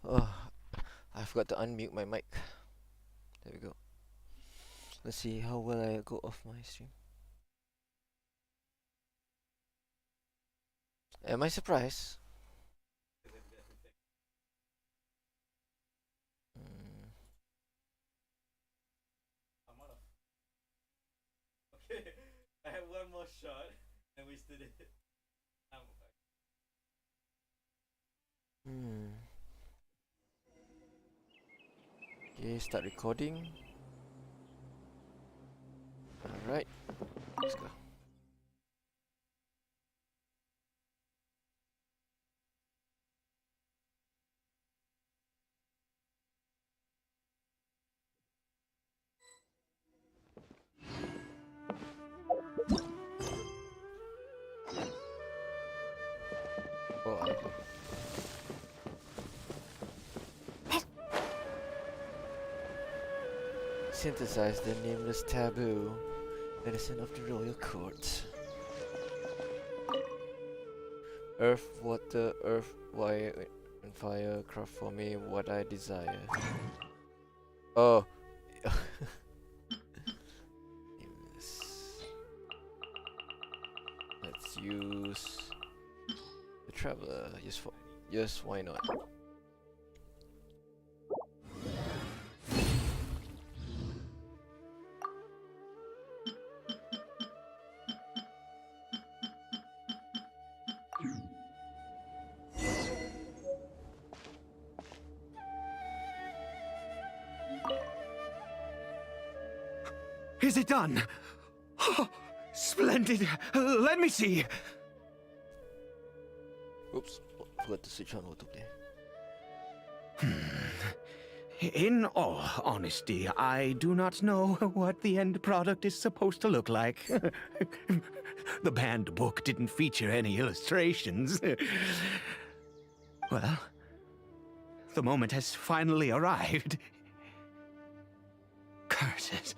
Oh, I forgot to unmute my mic. There we go. Let's see how will I go off my stream. Am I surprised? Mm, Okay, I have one more shot, and we still did it. hmm. Okay, start recording. Alright, let's go. Oh, synthesize the nameless taboo, medicine of the royal court. Earth, water, earth, wire, and fire, craft for me what I desire. Oh. Nameless. Let's use the traveler. Yes, why not? Is it done? Oh, splendid. Let me see. Oops, forgot to switch on autoplay. In all honesty, I do not know what the end product is supposed to look like. The banned book didn't feature any illustrations. Well, the moment has finally arrived. Curses.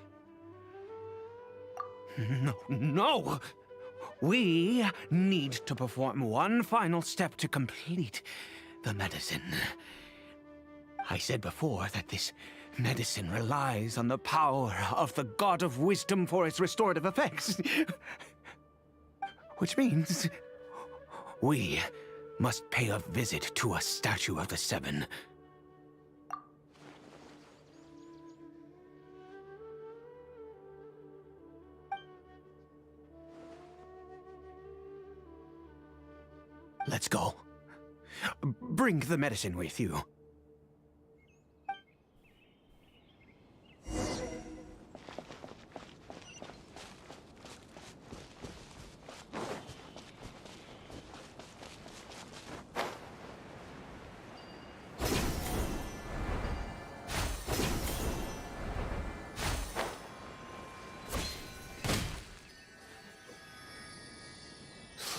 No! We need to perform one final step to complete the medicine. I said before that this medicine relies on the power of the God of Wisdom for its restorative effects. Which means we must pay a visit to a statue of the Seven. Let's go. Bring the medicine with you.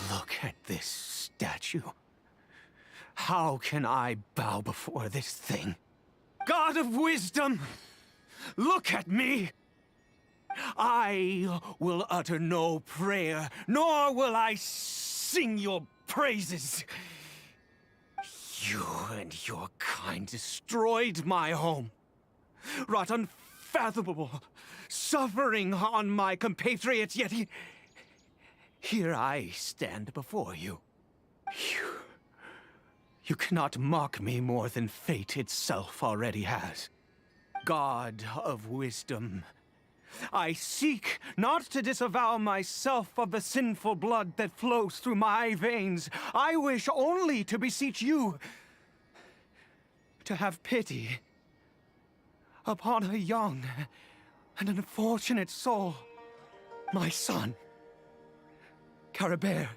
Look at this statue. How can I bow before this thing? God of wisdom, look at me! I will utter no prayer, nor will I sing your praises. You and your kind destroyed my home, wrought unfathomable suffering on my compatriots, yet here I stand before you. You cannot mock me more than fate itself already has. God of wisdom, I seek not to disavow myself of the sinful blood that flows through my veins. I wish only to beseech you to have pity upon a young and unfortunate soul, my son, Caribert.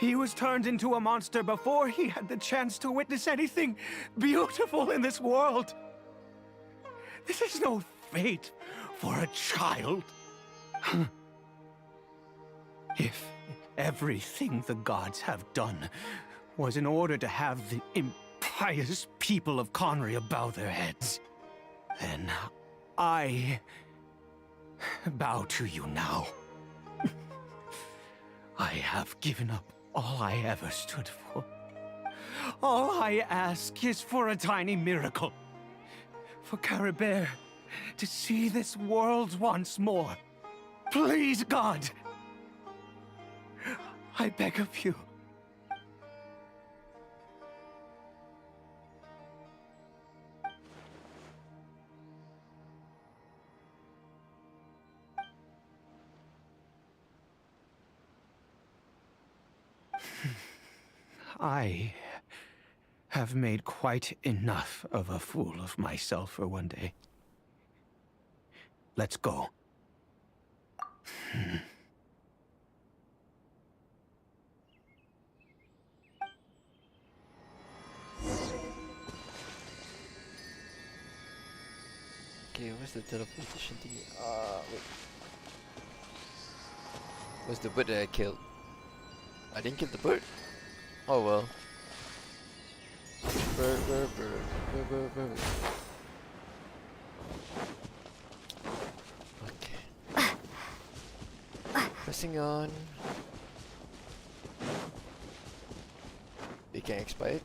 He was turned into a monster before he had the chance to witness anything beautiful in this world. This is no fate for a child. If everything the gods have done was in order to have the impious people of Conria bow their heads, then I bow to you now. I have given up all I ever stood for. All I ask is for a tiny miracle. For Caribert to see this world once more. Please, God. I beg of you. I have made quite enough of a fool of myself for one day. Let's go. Okay, where's the teleportation thingy? Wait. Where's the bird that I killed? I didn't kill the bird? Oh well. Bird, bird, bird, bird, bird, bird. Okay. Pressing on. It can expire.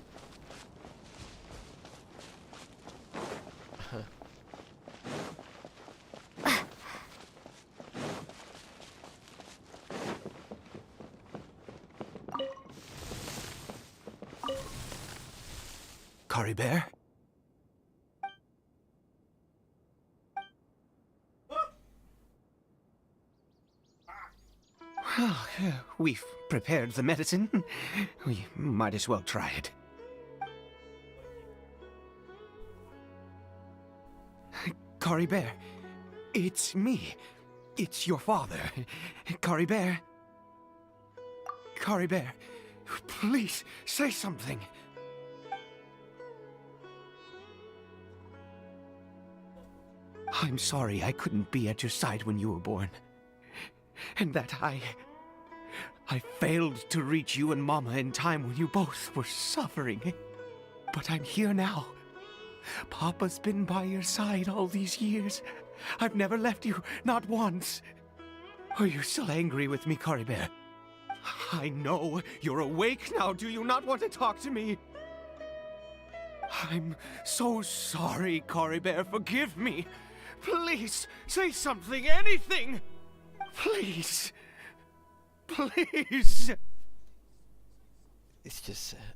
Caribert? Well, we've prepared the medicine. We might as well try it. Caribert, it's me. It's your father. Caribert. Caribert, please say something. I'm sorry I couldn't be at your side when you were born. And that I failed to reach you and Mama in time when you both were suffering. But I'm here now. Papa's been by your side all these years. I've never left you, not once. Are you still angry with me, Caribert? I know you're awake now. Do you not want to talk to me? I'm so sorry, Caribert. Forgive me. Please, say something, anything! Please. Please. It's just sad.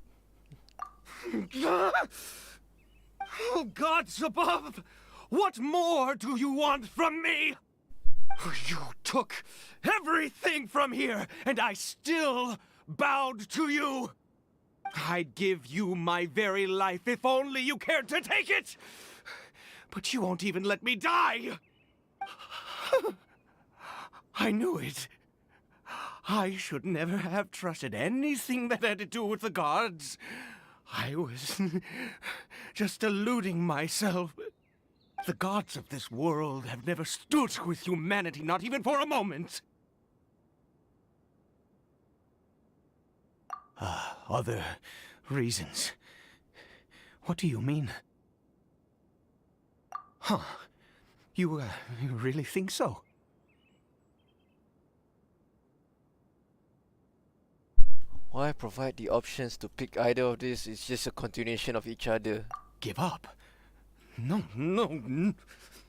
Oh, gods above! What more do you want from me? You took everything from here, and I still bowed to you. I'd give you my very life if only you cared to take it. But you won't even let me die. I knew it. I should never have trusted anything that had to do with the gods. I was just deluding myself. The gods of this world have never stood with humanity, not even for a moment. Other reasons. What do you mean? Huh. You really think so? Why provide the options to pick either of these? It's just a continuation of each other. Give up? No,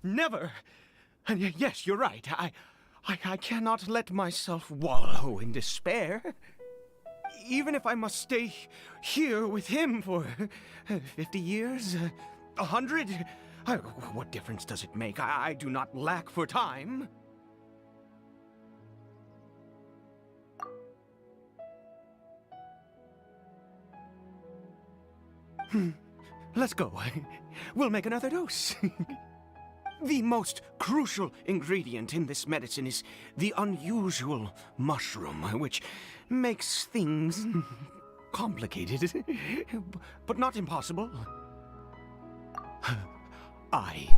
never. And yes, you're right. I cannot let myself wallow in despair. Even if I must stay here with him for 50 years, 100, what difference does it make? I do not lack for time. Let's go. We'll make another dose. The most crucial ingredient in this medicine is the unusual mushroom, which makes things complicated, but not impossible. I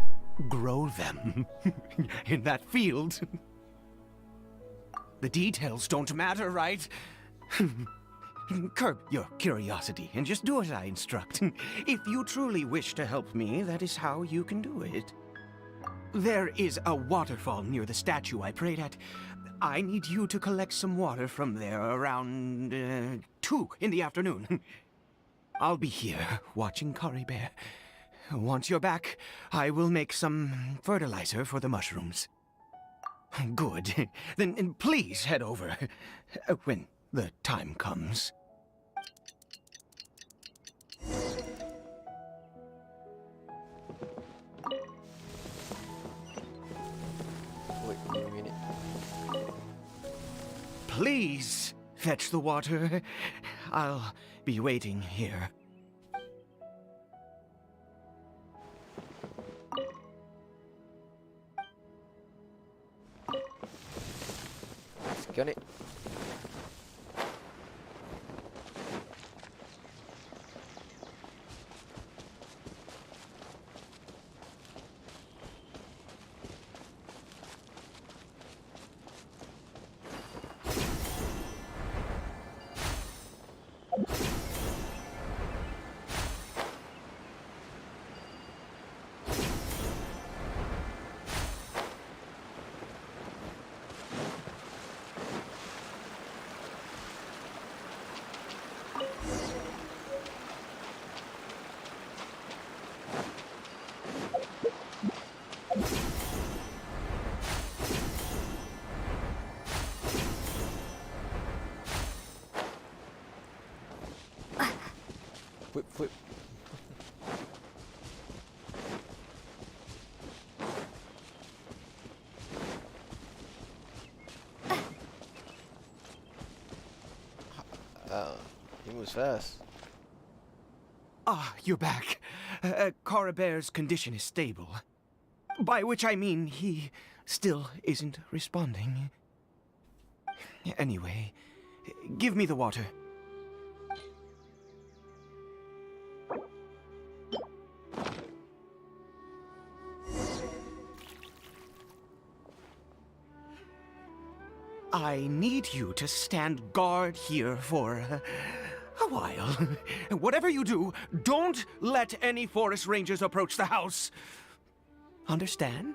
grow them in that field. The details don't matter, right? Curb your curiosity and just do as I instruct. If you truly wish to help me, that is how you can do it. There is a waterfall near the statue I prayed at. I need you to collect some water from there around 2 in the afternoon. I'll be here, watching Curry Bear. Once you're back, I will make some fertilizer for the mushrooms. Good. Then please head over when the time comes. Wait a minute. Please fetch the water. I'll be waiting here. Got it. Whip. He moves fast. Ah, you're back. Cara Bear's condition is stable. By which I mean he still isn't responding. Anyway, give me the water. I need you to stand guard here for a while. Whatever you do, don't let any forest rangers approach the house. Understand?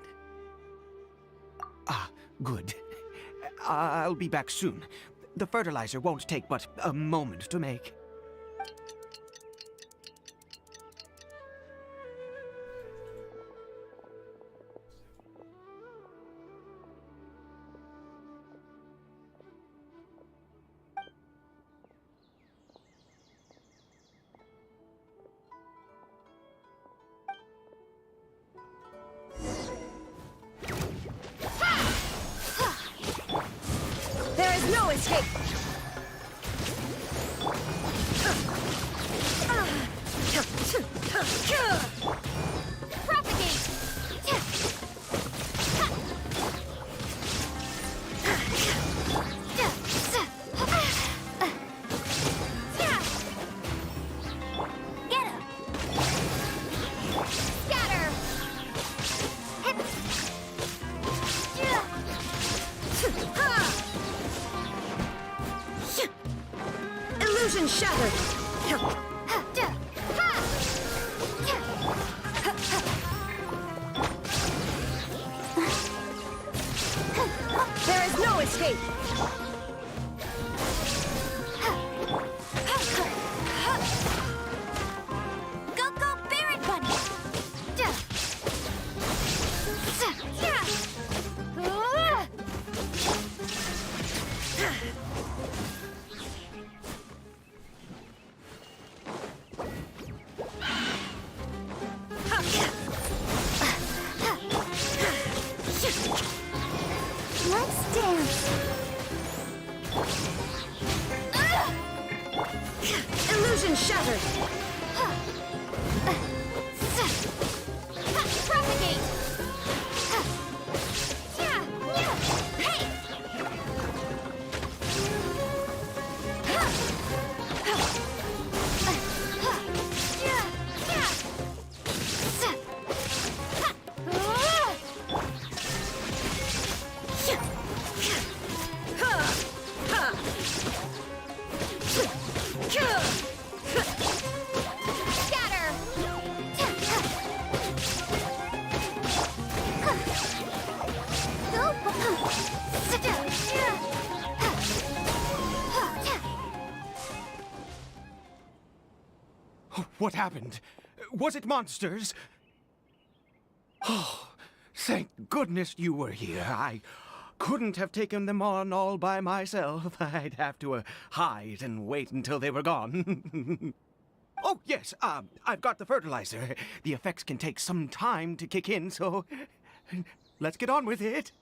Ah, good. I'll be back soon. The fertilizer won't take but a moment to make. No escape! Propagate! Get him! Scatter! Illusion shattered! There is no escape! Go, Barret Bunny! Let's dance! Illusion shattered! Propagate! Hey! What happened? Was it monsters? Oh, thank goodness you were here. I couldn't have taken them on all by myself. I'd have to hide and wait until they were gone. Oh, yes, I've got the fertilizer. The effects can take some time to kick in, so let's get on with it.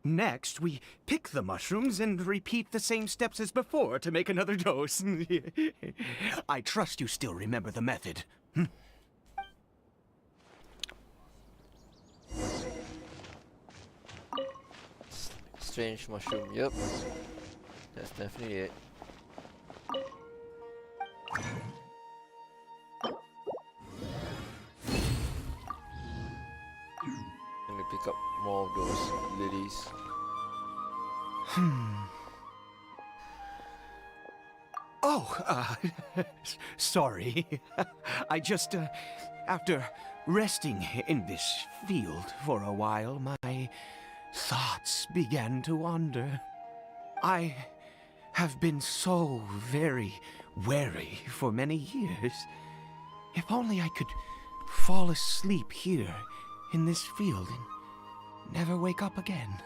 Next, we pick the mushrooms and repeat the same steps as before to make another dose. I trust you still remember the method. Strange mushroom, yep. That's definitely it. Let me pick up more of those lilies. Oh, sorry. I just, after resting in this field for a while, my thoughts began to wander. I have been so very wary for many years. If only I could fall asleep here in this field and never wake up again.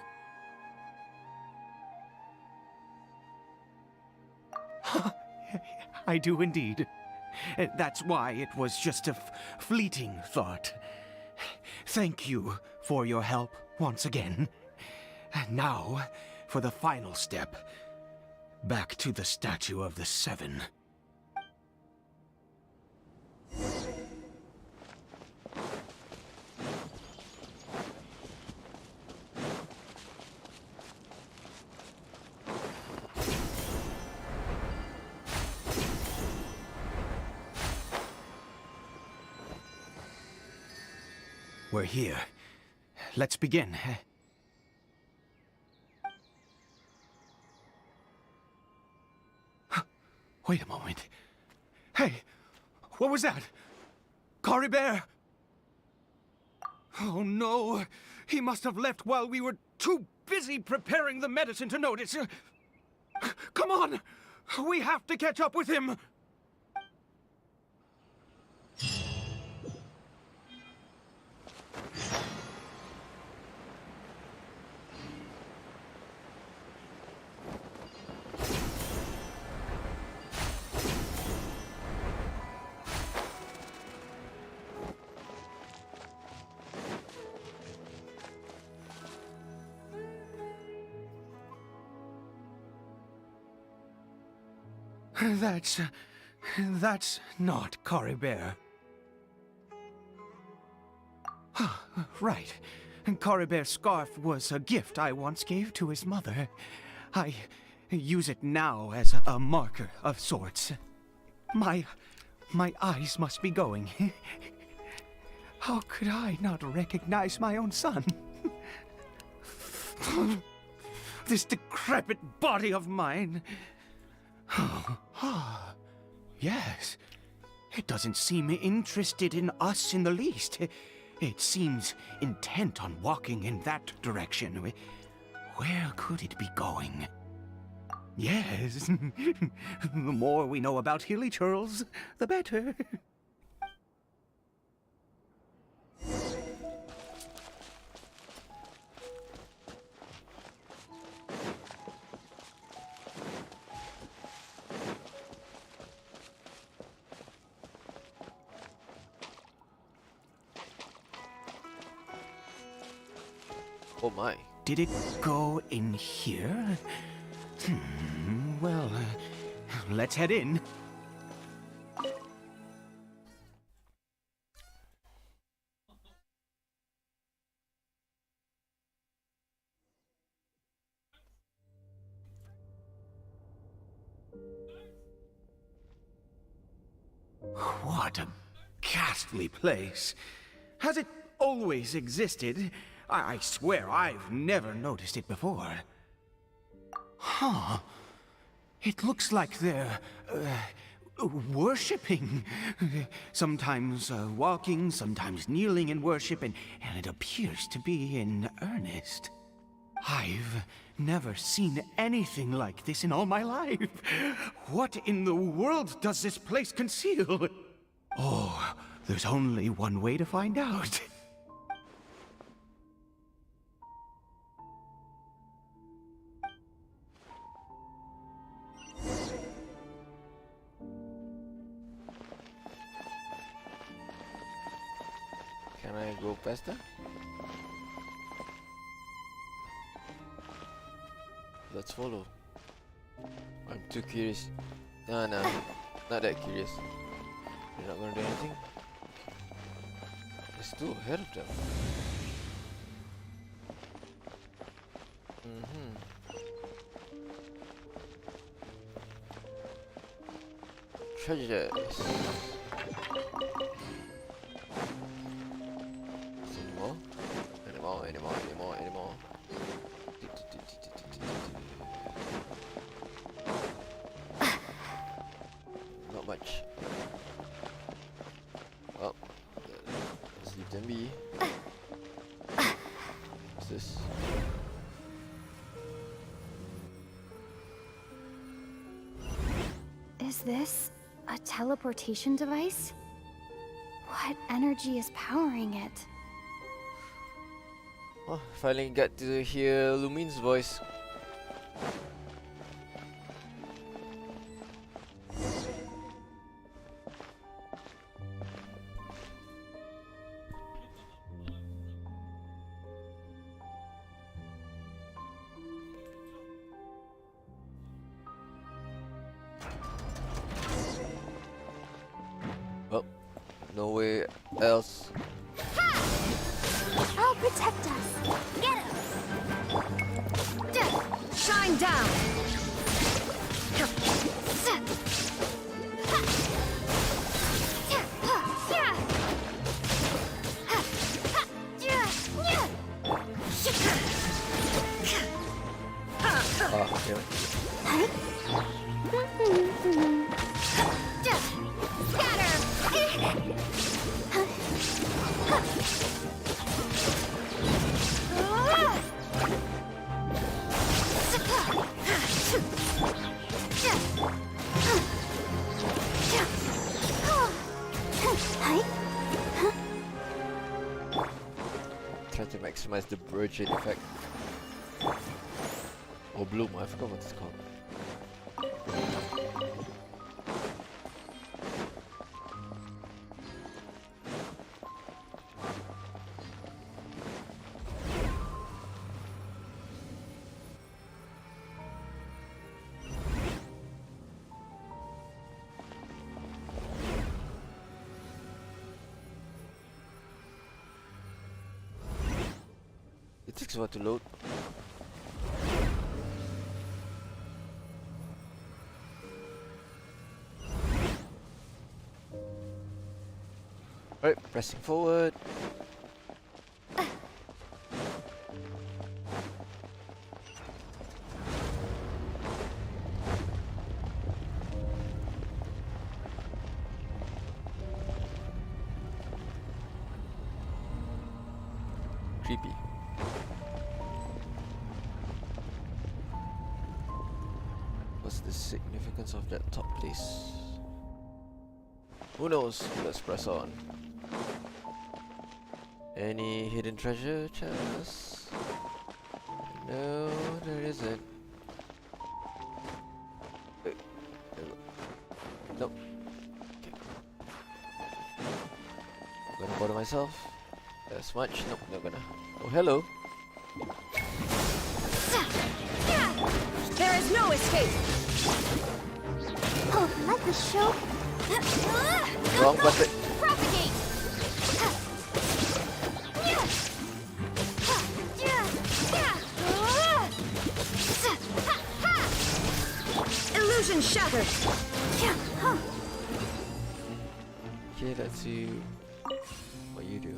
I do indeed. That's why it was just a fleeting thought. Thank you for your help once again. And now, for the final step. Back to the Statue of the Seven. We're here. Let's begin. Wait a moment. Hey, what was that? Cory Bear! Oh no, he must have left while we were too busy preparing the medicine to notice. Come on, we have to catch up with him. That's not Cory Bear. Right. Cory Bear's scarf was a gift I once gave to his mother. I use it now as a marker of sorts. My eyes must be going. How could I not recognize my own son? This decrepit body of mine. Yes. It doesn't seem interested in us in the least. It seems intent on walking in that direction. Where could it be going? Yes. The more we know about Hilly Churls, the better. Oh my. Did it go in here? Well, let's head in. What a ghastly place. Has it always existed? I swear I've never noticed it before. Huh. It looks like they're, worshipping. Sometimes walking, sometimes kneeling in worship, and it appears to be in earnest. I've never seen anything like this in all my life. What in the world does this place conceal? Oh, there's only one way to find out. Can I go past that? Let's follow. I'm too curious. No, not that curious. You're not gonna do anything? There's two ahead of them. Treasures. Anymore. Not much. Well, let's leave them be. What's this? Is this a teleportation device? What energy is powering it? Oh, finally got to hear Lumine's voice. Well, no way else. I'll protect us. Get him! Shine down! Ah, damn it. Try to maximize the Virgin effect. Or Bloom, I forgot what it's called. It takes a while to load. Alright, pressing forward. Creepy. What's the significance of that top place? Who knows? Let's press on. Any hidden treasure chests? No, there isn't. Nope. Okay. Gonna bother myself. As much? Nope, not gonna. Oh, hello. There is no escape! Oh, like the show. Wrong button. Propagate! Illusion shattered! Okay, let's see what you do.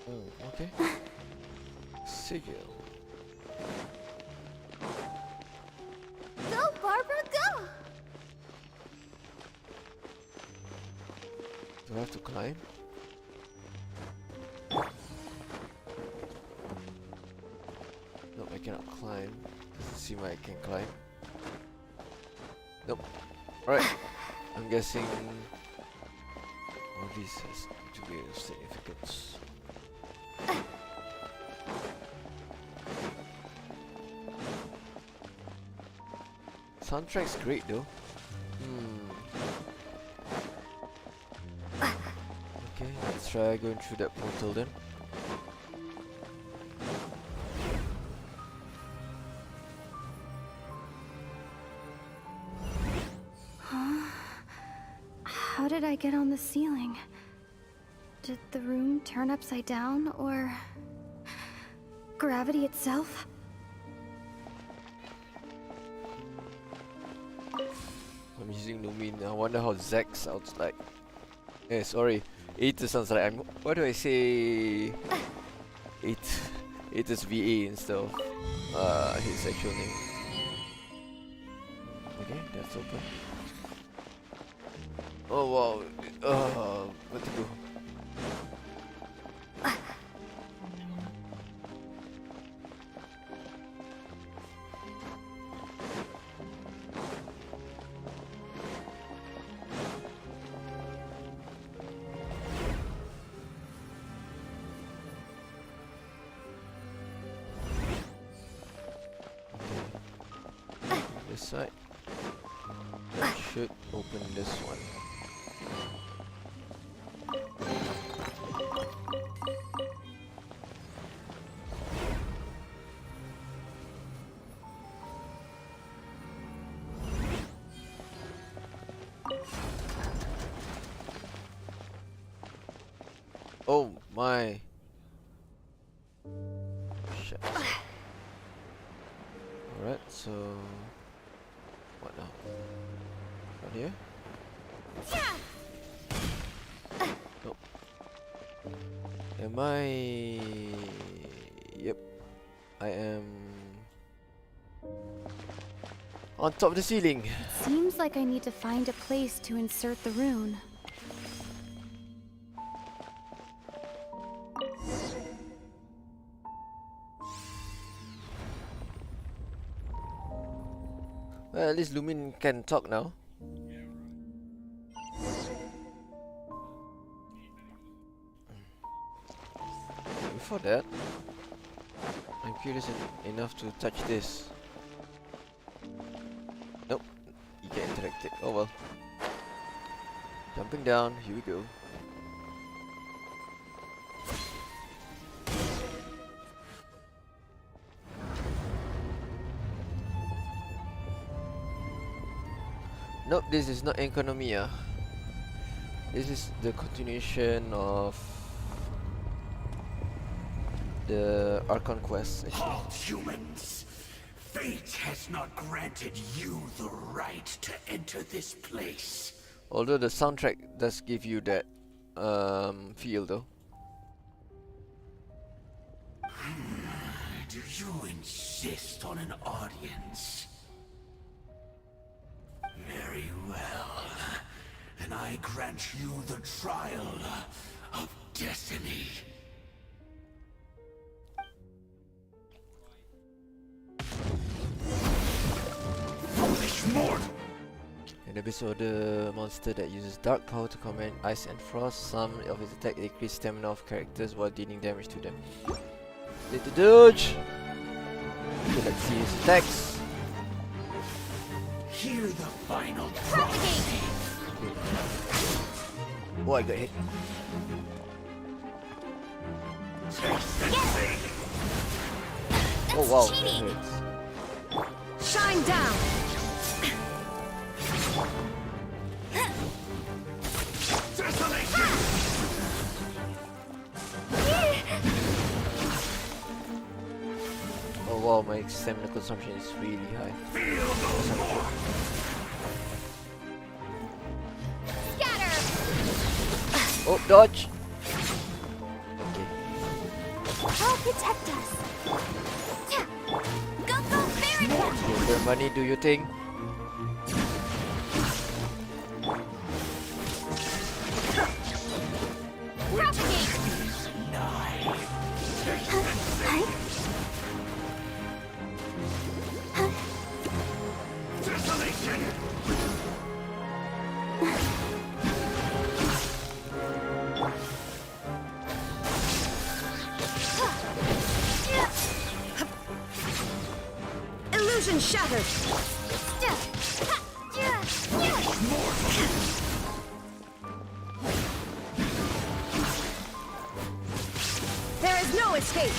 Oh, okay. Sigil. Go, Barbara, go! Do I have to climb? climb. Doesn't seem like I can climb. Nope. Right. I'm guessing all these has to be of significance. Soundtrack's great though. Okay, let's try going through that portal then. How did I get on the ceiling? Did the room turn upside down, or gravity itself? I'm using Lumin. I wonder how Zack sounds like. Eh, sorry. Aether sounds like why do I say Aether's VA instead of his actual name? Okay, that's open. Oh wow. What to do? This side. That should open this one. Oh my. Shit. Alright, so what now? Right here? Nope. Am I? Yep. I am on top of the ceiling. Seems like I need to find a place to insert the rune. Well, at least Lumin can talk now. Before that, I'm curious enough to touch this. Nope, you can't interact it. Oh well. Jumping down, here we go. Nope, this is not Economia. This is the continuation of the Archon quest. All humans, fate has not granted you the right to enter this place. Although the soundtrack does give you that feel though. Do you insist on an audience? Very well. Then I grant you the trial of destiny. Foolish mortal! An episode the monster that uses dark power to command ice and frost. Some of his attack decrease stamina of characters while dealing damage to them. Need to dodge! Okay, let's see his attacks. Hear the final prophecy. Oh, I got hit. Oh wow, that hurts. Shine down! Oh wow, my stamina consumption is really high. Scatter! Oh, dodge! Okay. Help protect us! Go, go, Fairy! Okay, the money, do you think? shattered! There is no escape!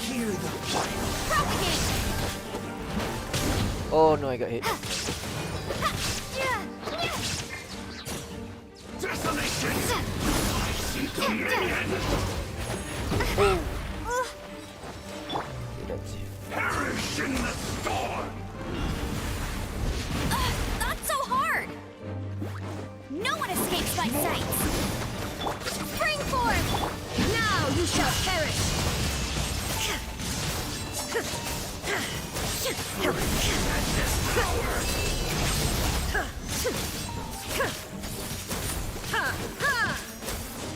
Hear the Propagate! Oh no, I got hit. desolation! I see dominion! Okay, that's it. Perish in the storm! Not so hard! No one escapes my sight! Spring form! Now you shall perish!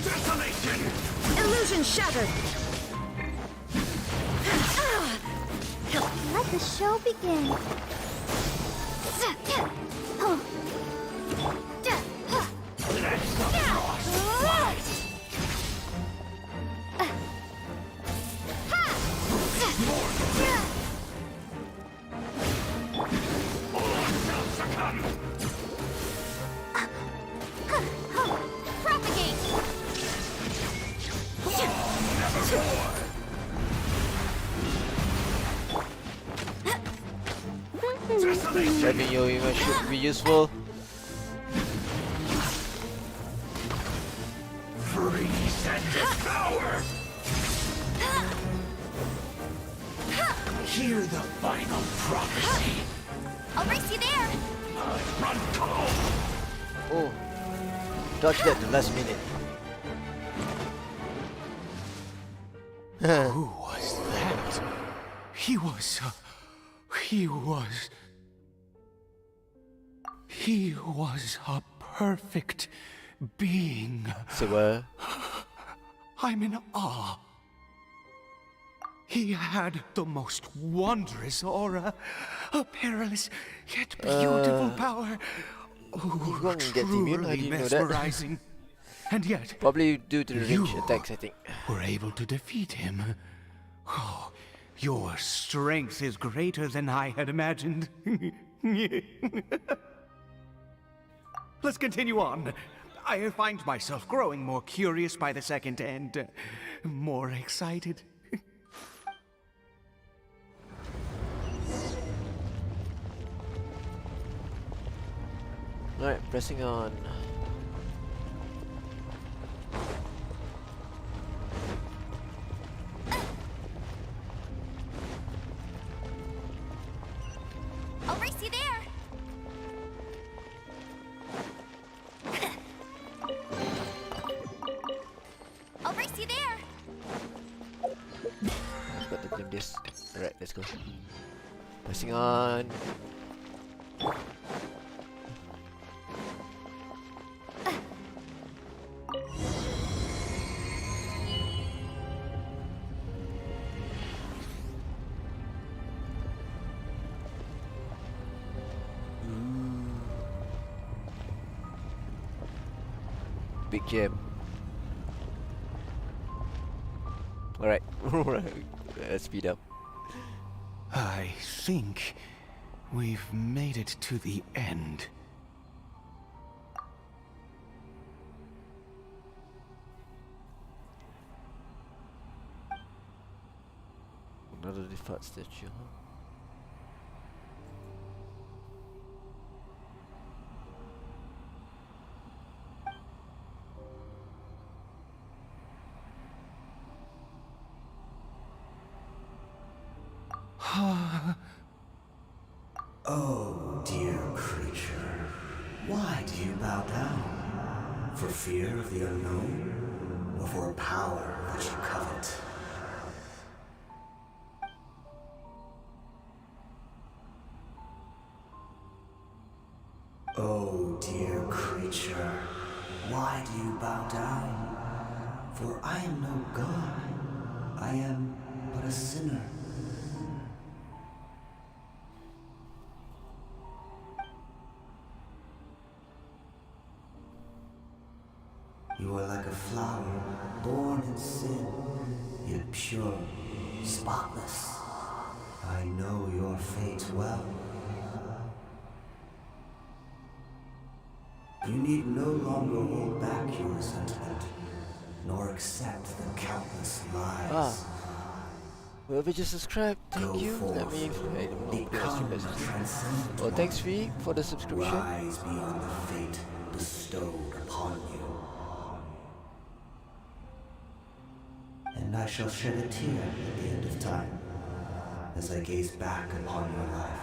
Desolation! Illusion shattered! Let the show begin. Oh. Let the frost fly! All shall succumb! Propagate! Nevermore! Desolation! Having your image should be useful. Freeze and devour! Hear the final prophecy! I'll race you there! Run tall! Oh, dodge that the last minute. Who was that? He was a perfect being. Say what? I'm in awe. He had the most wondrous aura, a perilous yet beautiful power. Oh, won't get immune, I truly didn't know that. mesmerizing. And yet, Probably due to the range You- attacks, I think. were able to defeat him. Oh, your strength is greater than I had imagined. Let's continue on. I find myself growing more curious by the second and more excited. Alright, pressing on. I'll race you there! I'll race you there! Got to claim this. Alright, let's go. Pressing on. Big jam. Alright, let's speed up. I think we've made it to the end. Another default statue, huh? Oh, dear creature, why do you bow down? For fear of the unknown? Or for a power that you covet? Oh, dear creature, why do you bow down? For I am no god. I am but a sinner. flower, born in sin, yet pure, spotless. I know your fate well. You need no longer hold back your resentment, nor accept the countless lies. Whoever just subscribed, thank Go you. Let me forth, I don't know, become the transcendent well, thanks one. V for the subscription. Rise beyond the fate bestowed upon you. And I shall shed a tear at the end of time, as I gaze back upon your life.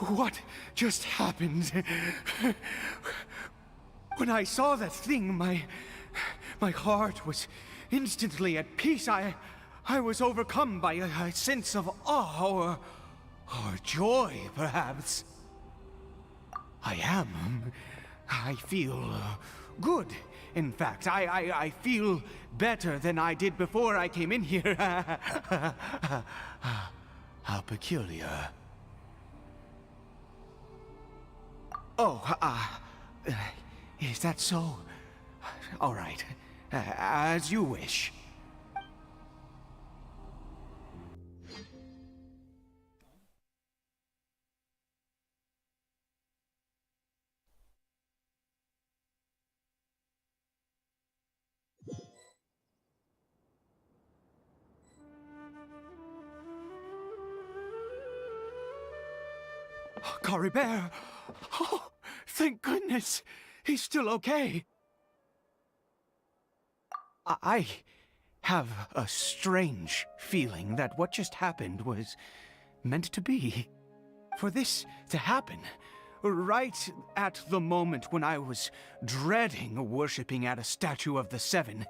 What just happened? When I saw that thing, my heart was instantly at peace. I was overcome by a sense of awe or joy, perhaps. I am. I feel good. In fact, I feel better than I did before I came in here. How peculiar. Oh, is that so? All right. As you wish. Caribert! Oh, thank goodness! He's still okay. I have a strange feeling that what just happened was meant to be. For this to happen, right at the moment when I was dreading worshipping at a statue of the Seven,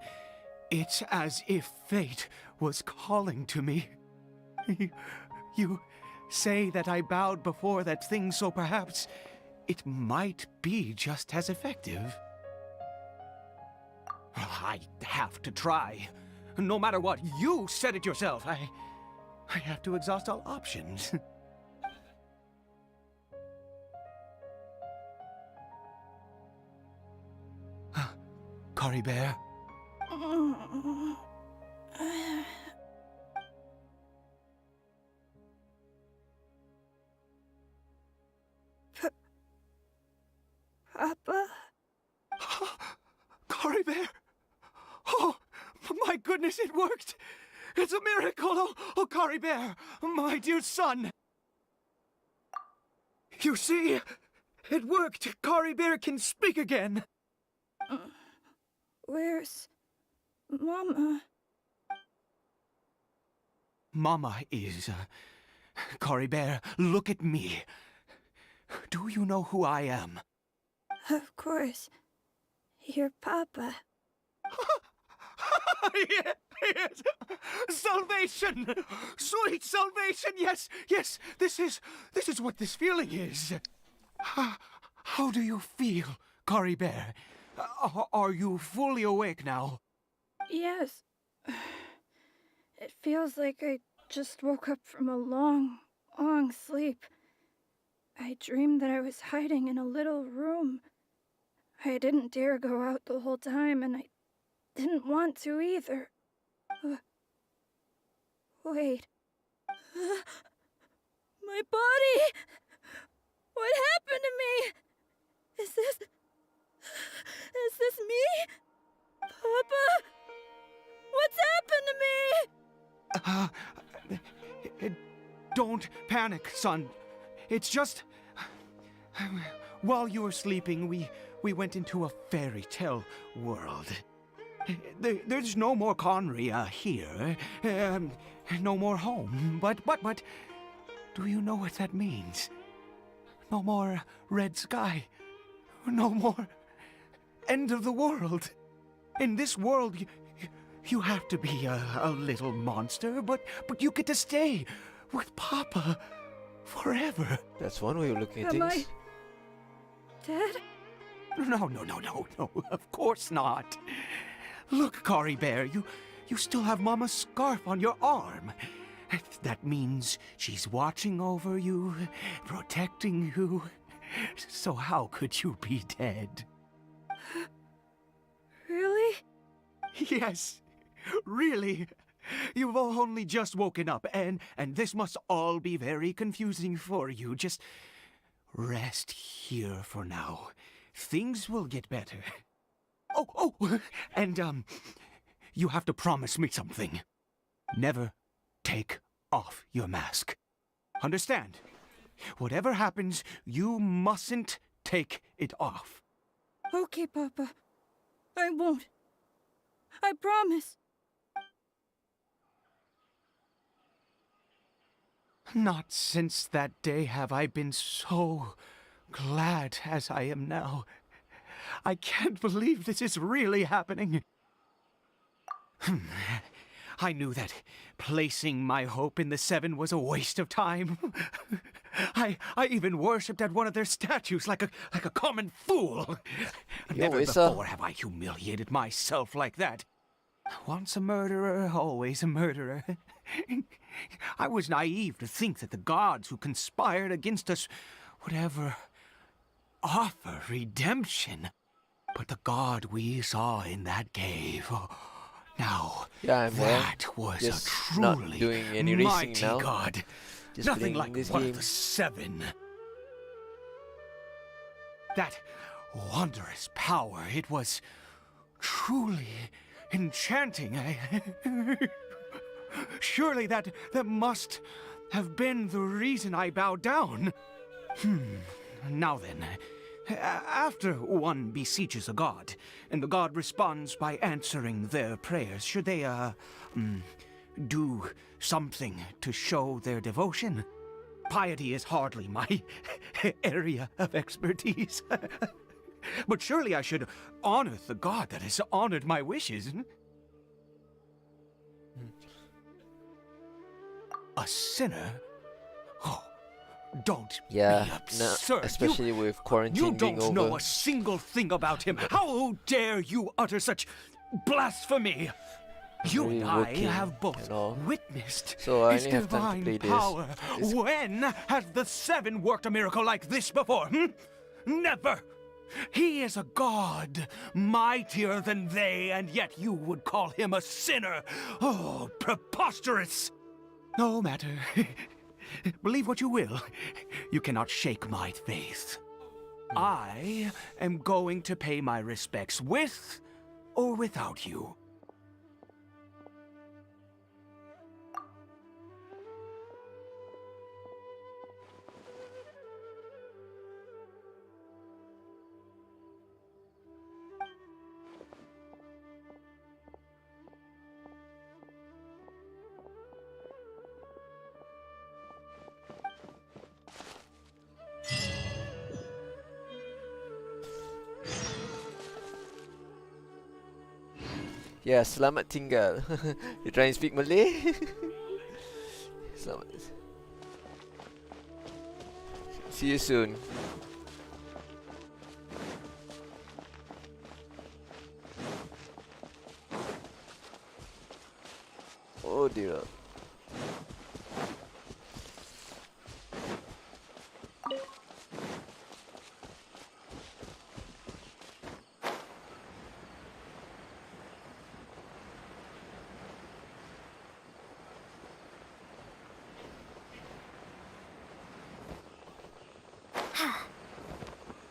it's as if fate was calling to me. You say that I bowed before that thing, so perhaps it might be just as effective. Well, I have to try. No matter what, you said it yourself. I have to exhaust all options. Caribert? Papa? Caribert! Oh, my goodness, it worked! It's a miracle! Oh, Caribert, my dear son! You see? It worked! Caribert can speak again! Where's Mama? Mama is... Caribert, look at me. Do you know who I am? Of course. Your Papa. Yes! Salvation! Sweet salvation! Yes, yes! This is what this feeling is. How do you feel, Caribert? Are you fully awake now? Yes. It feels like I just woke up from a long, long sleep. I dreamed that I was hiding in a little room. I didn't dare go out the whole time, and I didn't want to either. Wait. My body! What happened to me? Is this me? Papa? What's happened to me? Don't panic, son. It's just... While you were sleeping, we went into a fairy tale world. There's no more Conria here. No more home. But... Do you know what that means? No more red sky. No more... end of the world. In this world, you have to be a little monster, but you get to stay with Papa forever. That's one way of looking at Am things. Dead? No, of course not. Look, Cory Bear, you still have Mama's scarf on your arm. That means she's watching over you, protecting you. So how could you be dead? Really? Yes, really. You've only just woken up, and this must all be very confusing for you. Just rest here for now. Things will get better. Oh, and you have to promise me something. Never take off your mask. Understand? Whatever happens, you mustn't take it off. Okay, Papa. I won't. I promise. Not since that day have I been so glad as I am now. I can't believe this is really happening. I knew that placing my hope in the Seven was a waste of time. I even worshipped at one of their statues like a common fool. Never before have I humiliated myself like that. Once a murderer, always a murderer. I was naive to think that the gods who conspired against us would ever offer redemption. But the god we saw in that cave, now, that was a truly doing any racing mighty now. god. Just Nothing playing like this one game. of the Seven. That wondrous power, it was truly enchanting. Surely that must have been the reason I bowed down. Now then, after one beseeches a god, and the god responds by answering their prayers, should they, do something to show their devotion? Piety is hardly my area of expertise. But surely I should honor the god that has honored my wishes. A sinner? Oh, don't be absurd. Especially with quarantine You being don't over. know a single thing about him. How dare you utter such blasphemy? You Very and I working have both and all. witnessed So I his only have time to play divine this. power. When has the Seven worked a miracle like this before? Never! He is a god, mightier than they, and yet you would call him a sinner. Oh, preposterous! No matter. Believe what you will. You cannot shake my faith. I am going to pay my respects with or without you. Yeah, selamat tinggal. You try and speak Malay? Selamat. See you soon. Oh dear.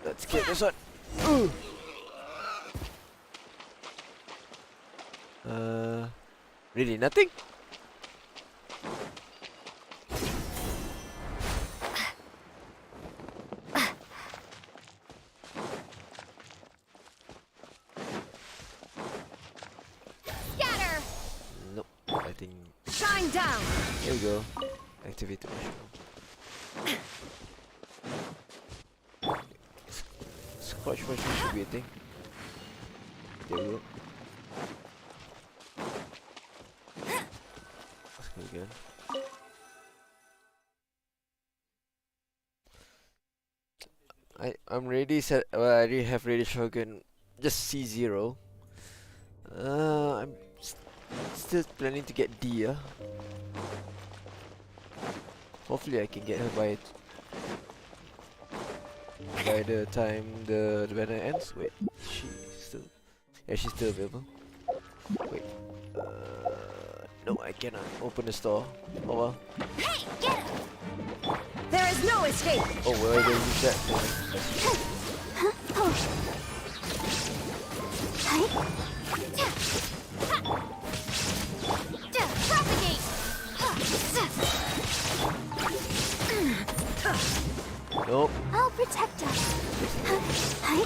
Let's get this one. Really nothing? Scatter! Nope. I think. Shine down! Here we go. Activate the mushroom. Squash mushroom should be a thing. There we go. Shogun. I'm ready set. Well, I already have Radio Shogun. Just C0. I'm still planning to get D. Hopefully, I can get her by the time the banner ends. Wait, she's still available. Wait. No, I cannot open the store. Oh well. Hey, get him! There is no escape! Oh, well, I don't use that for. Propagate! Nope. I'll protect us. Hi.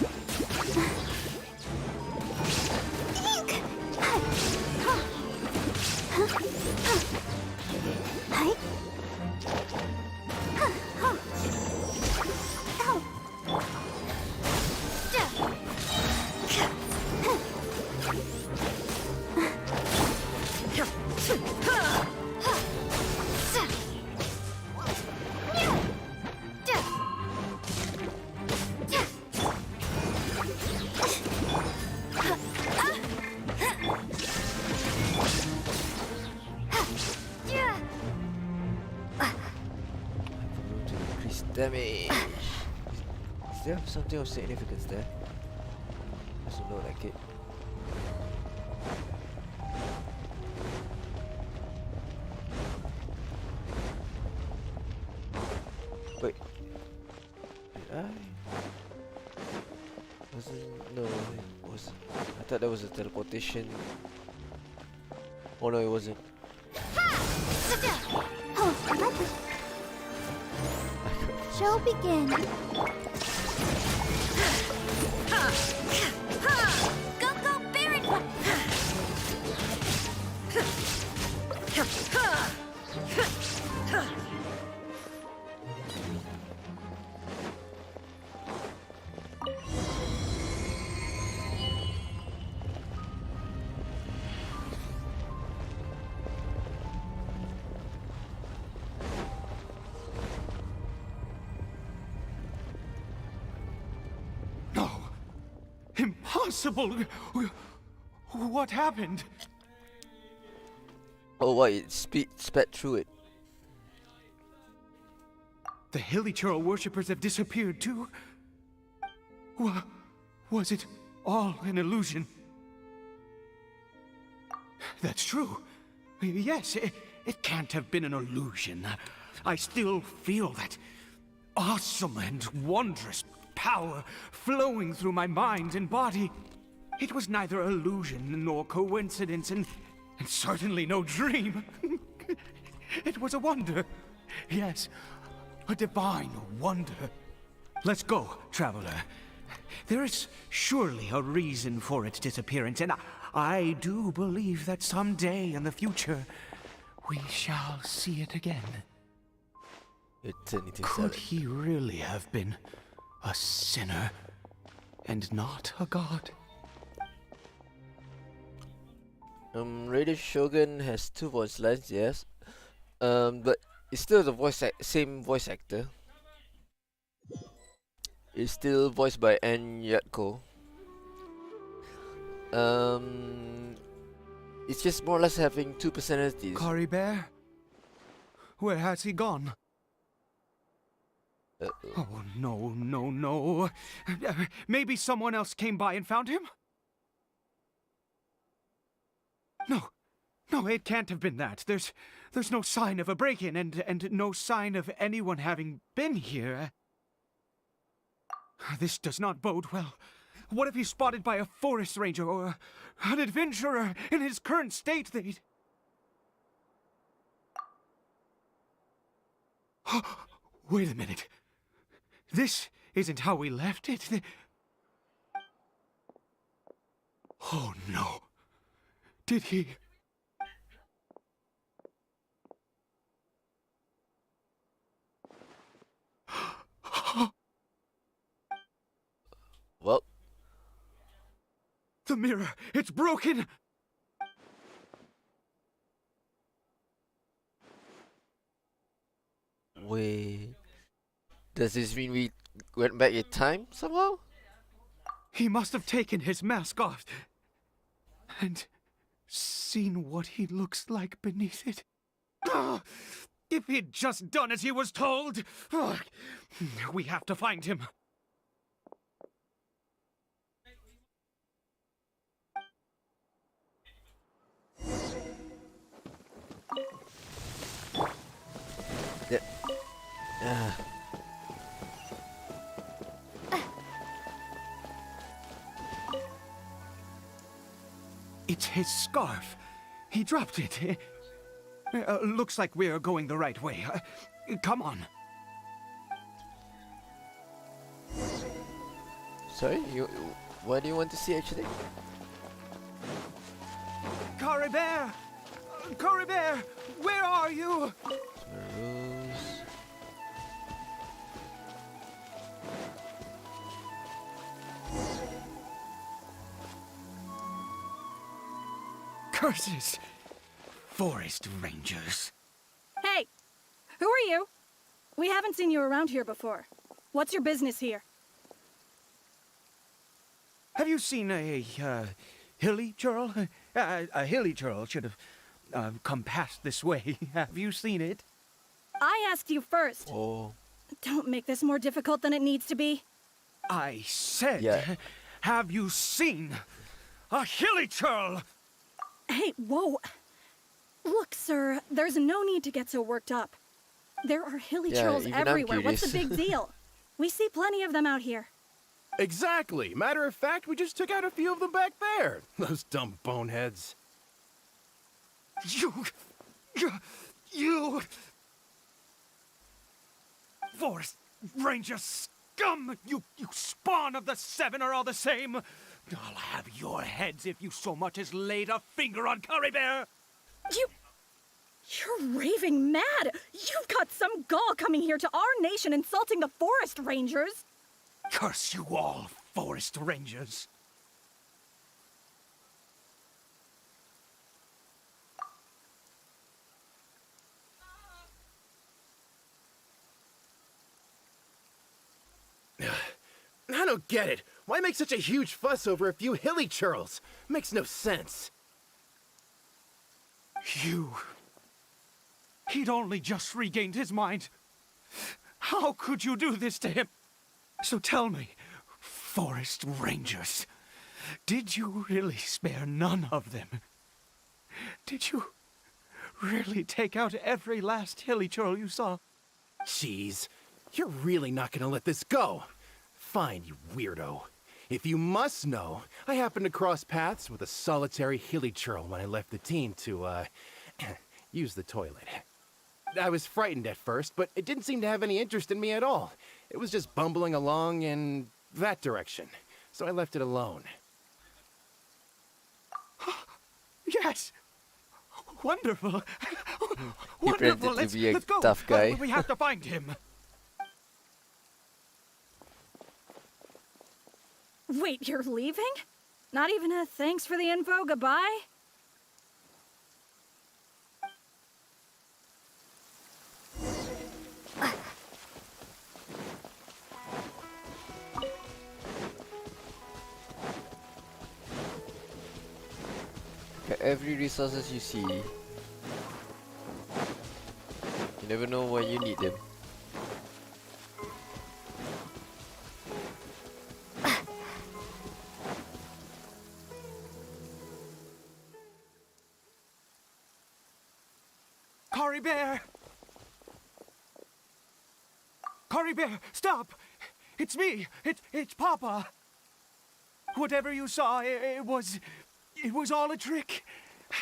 Eek! Hi. Ow. Room to increase damage. Is there something of significance there? Doesn't look like it. Wait. Did I? Wasn't. No, it wasn't. I thought that was a teleportation. Oh no, it wasn't. Oh, let the show begin. Go, go, Baron! No! Impossible! What happened? Oh, why it sped through it. The Hilichurl worshippers have disappeared too? Was it all an illusion? That's true. Yes, it can't have been an illusion. I still feel that awesome and wondrous power flowing through my mind and body. It was neither illusion nor coincidence, and certainly no dream. It was a wonder. Yes, a divine wonder. Let's go, traveler. There is surely a reason for its disappearance, and I do believe that someday in the future we shall see it again. Eternity Could he really have been a sinner and not a god? Radio Shogun has two voice lines, yes. But it's still the same voice actor. It's still voiced by Ann Yatko. It's just more or less having two personalities. Cory Bear? Where has he gone? Oh, no. Maybe someone else came by and found him? No, it can't have been that. There's no sign of a break-in and no sign of anyone having been here. This does not bode well. What if he's spotted by a forest ranger or an adventurer in his current state? They'd... Wait a minute. This isn't how we left it. Oh no. Did he... Well, The mirror! It's broken! Does this mean we went back in time somehow? He must have taken his mask off and seen what he looks like beneath it. Ah, if he'd just done as he was told! Ah, we have to find him. Yeah. Ah. It's his scarf. He dropped it. Looks like we're going the right way. Come on. Sorry, what do you want to see actually? Caribert! Caribert! Where are you? Rose. Curses! Forest rangers. Hey! Who are you? We haven't seen you around here before. What's your business here? Have you seen a hilly churl? A hilly churl should have come past this way. Have you seen it? I asked you first. Oh. Don't make this more difficult than it needs to be. I said, Yeah. have you seen a hilly churl? Hey, whoa. Look, sir, there's no need to get so worked up. There are hilly Yeah, trolls even I'm everywhere. What's the curious. big deal? We see plenty of them out here. Exactly. Matter of fact, we just took out a few of them back there. Those dumb boneheads. You... Forest Ranger scum! You spawn of the Seven are all the same! I'll have your heads if you so much as laid a finger on Caribert! You're raving mad! You've got some gall coming here to our nation insulting the forest rangers! Curse you all, Forest Rangers! I don't get it. Why make such a huge fuss over a few hilly churls? Makes no sense. He'd only just regained his mind. How could you do this to him? So tell me, Forest Rangers, did you really spare none of them? Did you really take out every last hilly churl you saw? Jeez, you're really not gonna let this go. Fine, you weirdo. If you must know, I happened to cross paths with a solitary hilly churl when I left the team to, use the toilet. I was frightened at first, but it didn't seem to have any interest in me at all. It was just bumbling along in that direction, so I left it alone. Yes! Wonderful! He pretended to Let's be a go! tough guy. We have to find him! Wait, you're leaving? Not even a thanks for the info, goodbye? Get every resources you see. You never know when you need them. Caribert! Caribert, stop! It's me! It's Papa! Whatever you saw, it was all a trick.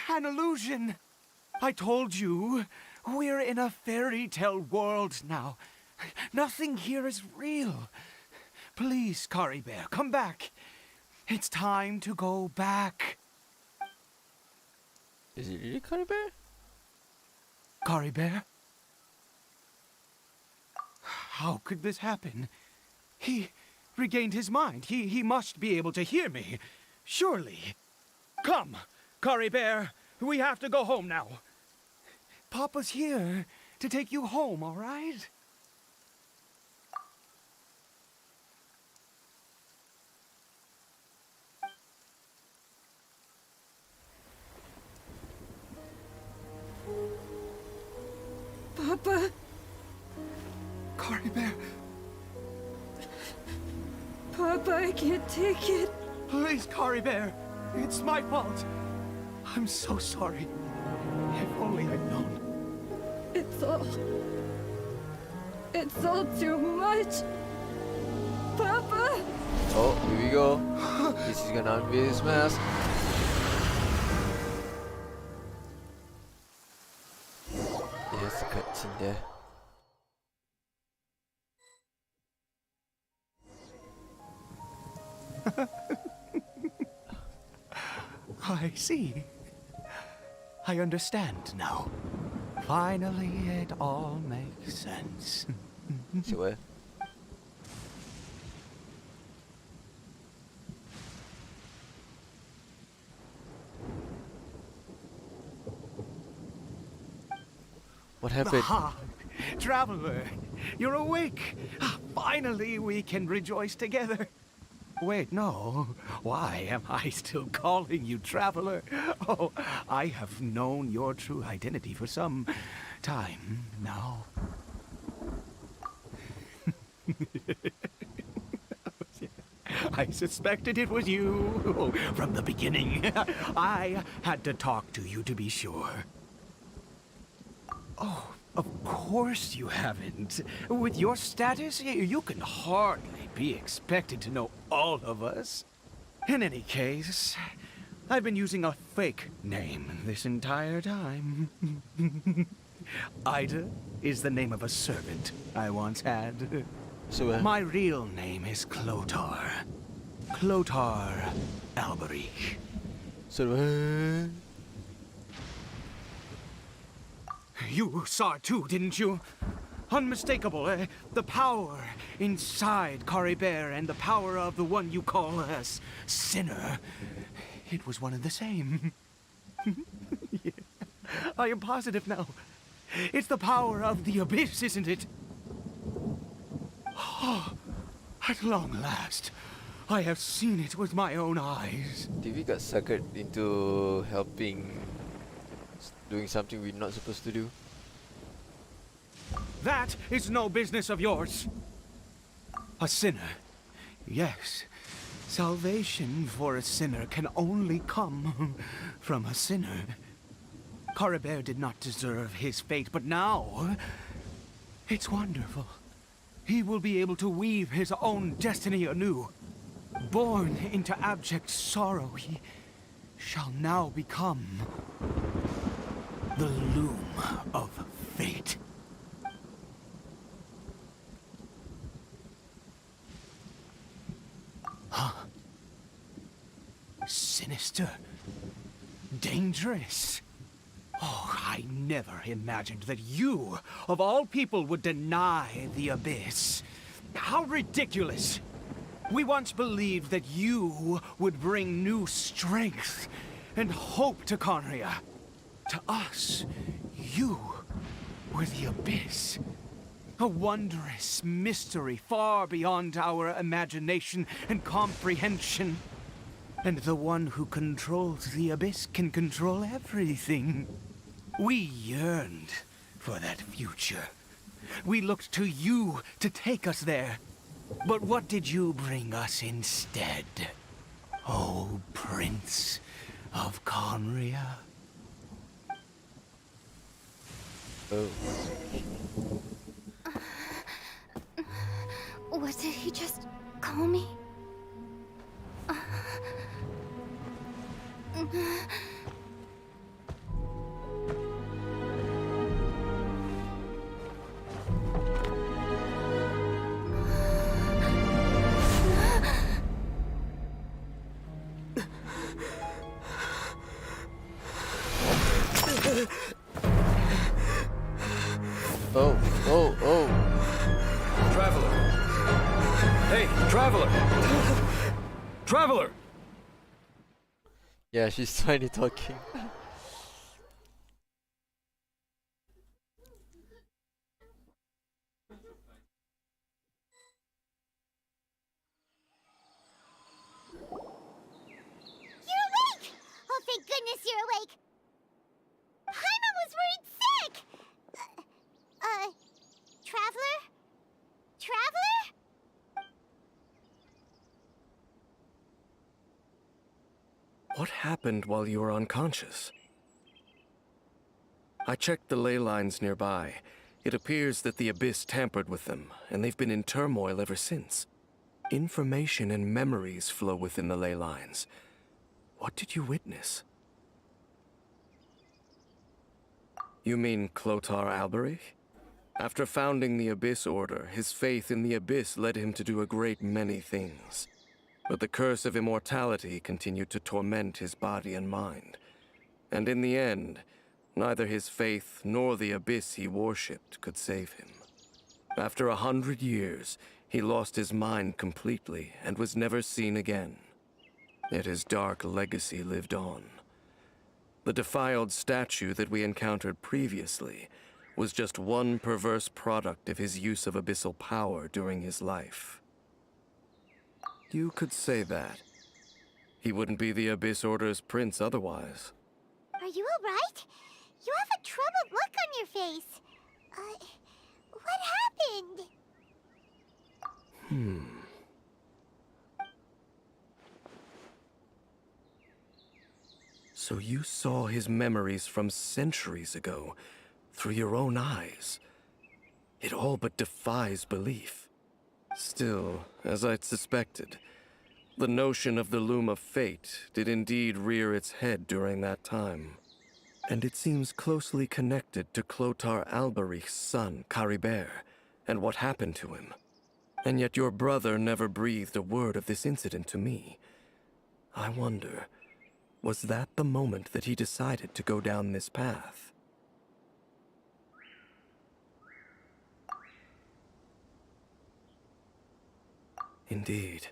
An illusion. I told you, we're in a fairy tale world now. Nothing here is real. Please, Caribert, come back. It's time to go back. Is it really Caribert? Caribert? How could this happen? He regained his mind. He must be able to hear me. Surely. Come, Caribert. We have to go home now. Papa's here to take you home, all right? Cory Bear, Papa, I can't take it. please, Cory Bear. It's my fault. I'm so sorry. If only I'd known. It's all too much. Papa! Oh, here we go. This is gonna unveil his mask. There's the cutscene there. I see. I understand now. Finally, it all makes sense. See where? What happened? Ah, Traveler, you're awake. Finally, we can rejoice together. Wait, no. Why am I still calling you Traveler? Oh, I have known your true identity for some time now. I suspected it was you from the beginning. I had to talk to you to be sure. Oh, of course you haven't. With your status, you can hardly be expected to know all of us. In any case, I've been using a fake name this entire time. Ida is the name of a servant I once had. So My real name is Clotar. Clotar Alberich. so You saw it too, didn't you? Unmistakable, the power inside Cory Bear and the power of the one you call a sinner. It was one and the same. Yeah. I am positive now. It's the power of the abyss, isn't it? Oh, at long last, I have seen it with my own eyes. TV got suckered into helping doing something we're not supposed to do. That is no business of yours. A sinner. Yes. Salvation for a sinner can only come from a sinner. Cory Bear did not deserve his fate, but now it's wonderful. He will be able to weave his own destiny anew. Born into abject sorrow, he shall now become the loom of fate. Huh? Sinister. Dangerous. Oh, I never imagined that you, of all people, would deny the abyss. How ridiculous! We once believed that you would bring new strength and hope to Conria. To us, you were the abyss. A wondrous mystery far beyond our imagination and comprehension. And the one who controls the abyss can control everything. We yearned for that future. We looked to you to take us there. But what did you bring us instead? Oh, Prince of Conria. Oh. What did he just call me? Oh, oh, oh. Traveler! Hey, Traveler! Traveler! Yeah, she's finally talking. You're awake! Oh, thank goodness you're awake! Paimon was worried sick! Traveler? What happened while you were unconscious? I checked the ley lines nearby. It appears that the Abyss tampered with them, and they've been in turmoil ever since. Information and memories flow within the ley lines. What did you witness? You mean Clotar Alberich? After founding the Abyss Order, his faith in the Abyss led him to do a great many things. But the curse of immortality continued to torment his body and mind. And in the end, neither his faith nor the Abyss he worshipped could save him. After 100 years, he lost his mind completely and was never seen again. Yet his dark legacy lived on. The defiled statue that we encountered previously was just one perverse product of his use of abyssal power during his life. You could say that. He wouldn't be the Abyss Order's prince otherwise. Are you alright? You have a troubled look on your face. What happened? So you saw his memories from centuries ago through your own eyes. It all but defies belief. Still, as I'd suspected, the notion of the Loom of Fate did indeed rear its head during that time. And it seems closely connected to Clotar Alberich's son, Caribert, and what happened to him. And yet your brother never breathed a word of this incident to me. I wonder, was that the moment that he decided to go down this path? Indeed.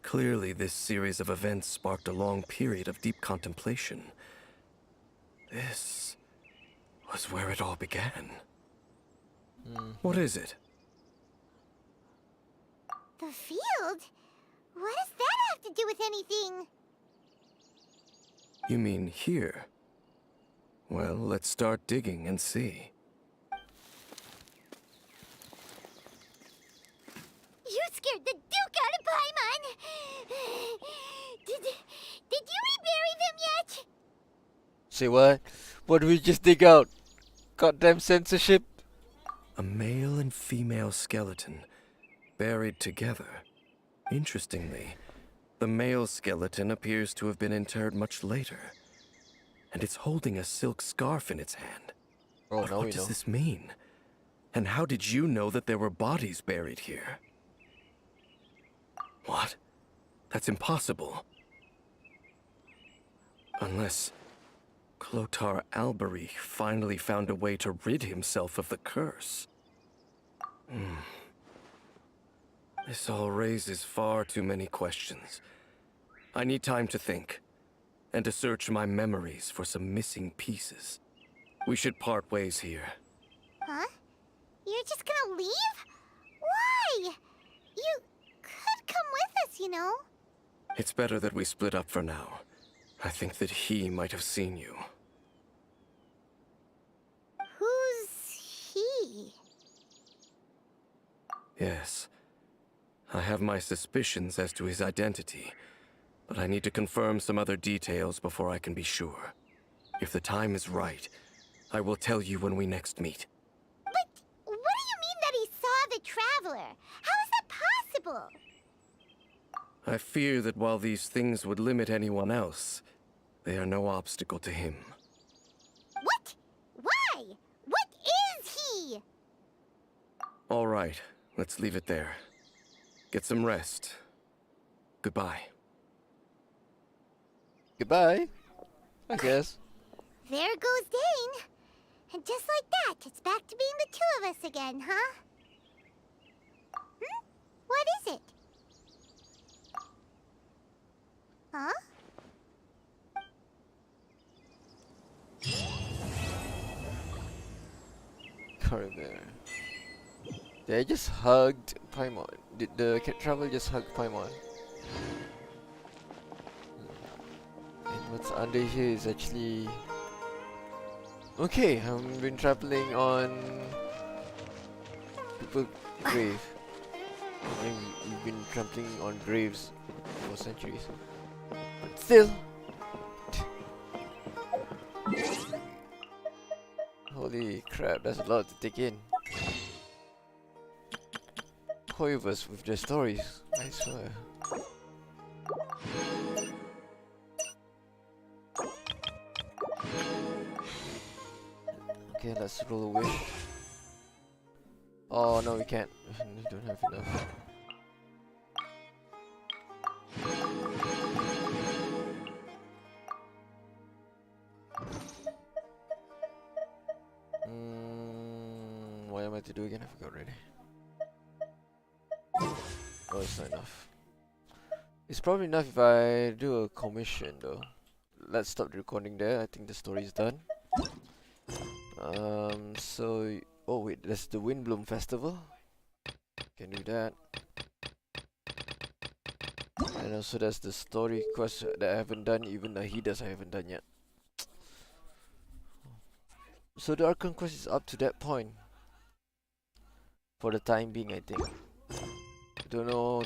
Clearly, this series of events sparked a long period of deep contemplation. This was where it all began. What is it? The field? What does that have to do with anything? You mean here? Well, let's start digging and see. You scared the Duke out of Paimon! Did you rebury them yet? Say what? What did we just dig out? Goddamn censorship. A male and female skeleton, buried together. Interestingly, the male skeleton appears to have been interred much later. And it's holding a silk scarf in its hand. Oh, But now what we does know. this mean? And how did you know that there were bodies buried here? What? That's impossible. Unless Clotar Alberich finally found a way to rid himself of the curse. This all raises far too many questions. I need time to think, and to search my memories for some missing pieces. We should part ways here. Huh? You're just gonna leave? Why? You could come with us, you know. It's better that we split up for now. I think that he might have seen you. Who's he? Yes. I have my suspicions as to his identity, but I need to confirm some other details before I can be sure. If the time is right, I will tell you when we next meet. But what do you mean that he saw the Traveler? How is that possible? I fear that while these things would limit anyone else, they are no obstacle to him. What? Why? What is he? All right, let's leave it there. Get some rest. Goodbye. Goodbye. I guess. There goes Dane. And just like that, it's back to being the two of us again, huh? What is it? Huh? Caribert. They just hugged Paimon. Did the traveler just hug Paimon? And what's under here is actually... Okay, I've been traveling on... People's grave. I mean, we've been trampling on graves for centuries. But still, Holy crap, that's a lot to take in. Koiverse with their stories, I swear. Okay, let's roll a wish. Oh no, we can't. We don't have enough. What am I to do again? I forgot already. Oh, it's not enough. It's probably enough if I do a commission though. Let's stop the recording there. I think the story is done. So oh wait, there's the Windbloom Festival. Can do that. And also there's the story quest that I haven't done. Even the Hidas I haven't done yet. So the Archon quest is up to that point. For the time being, I think. Don't know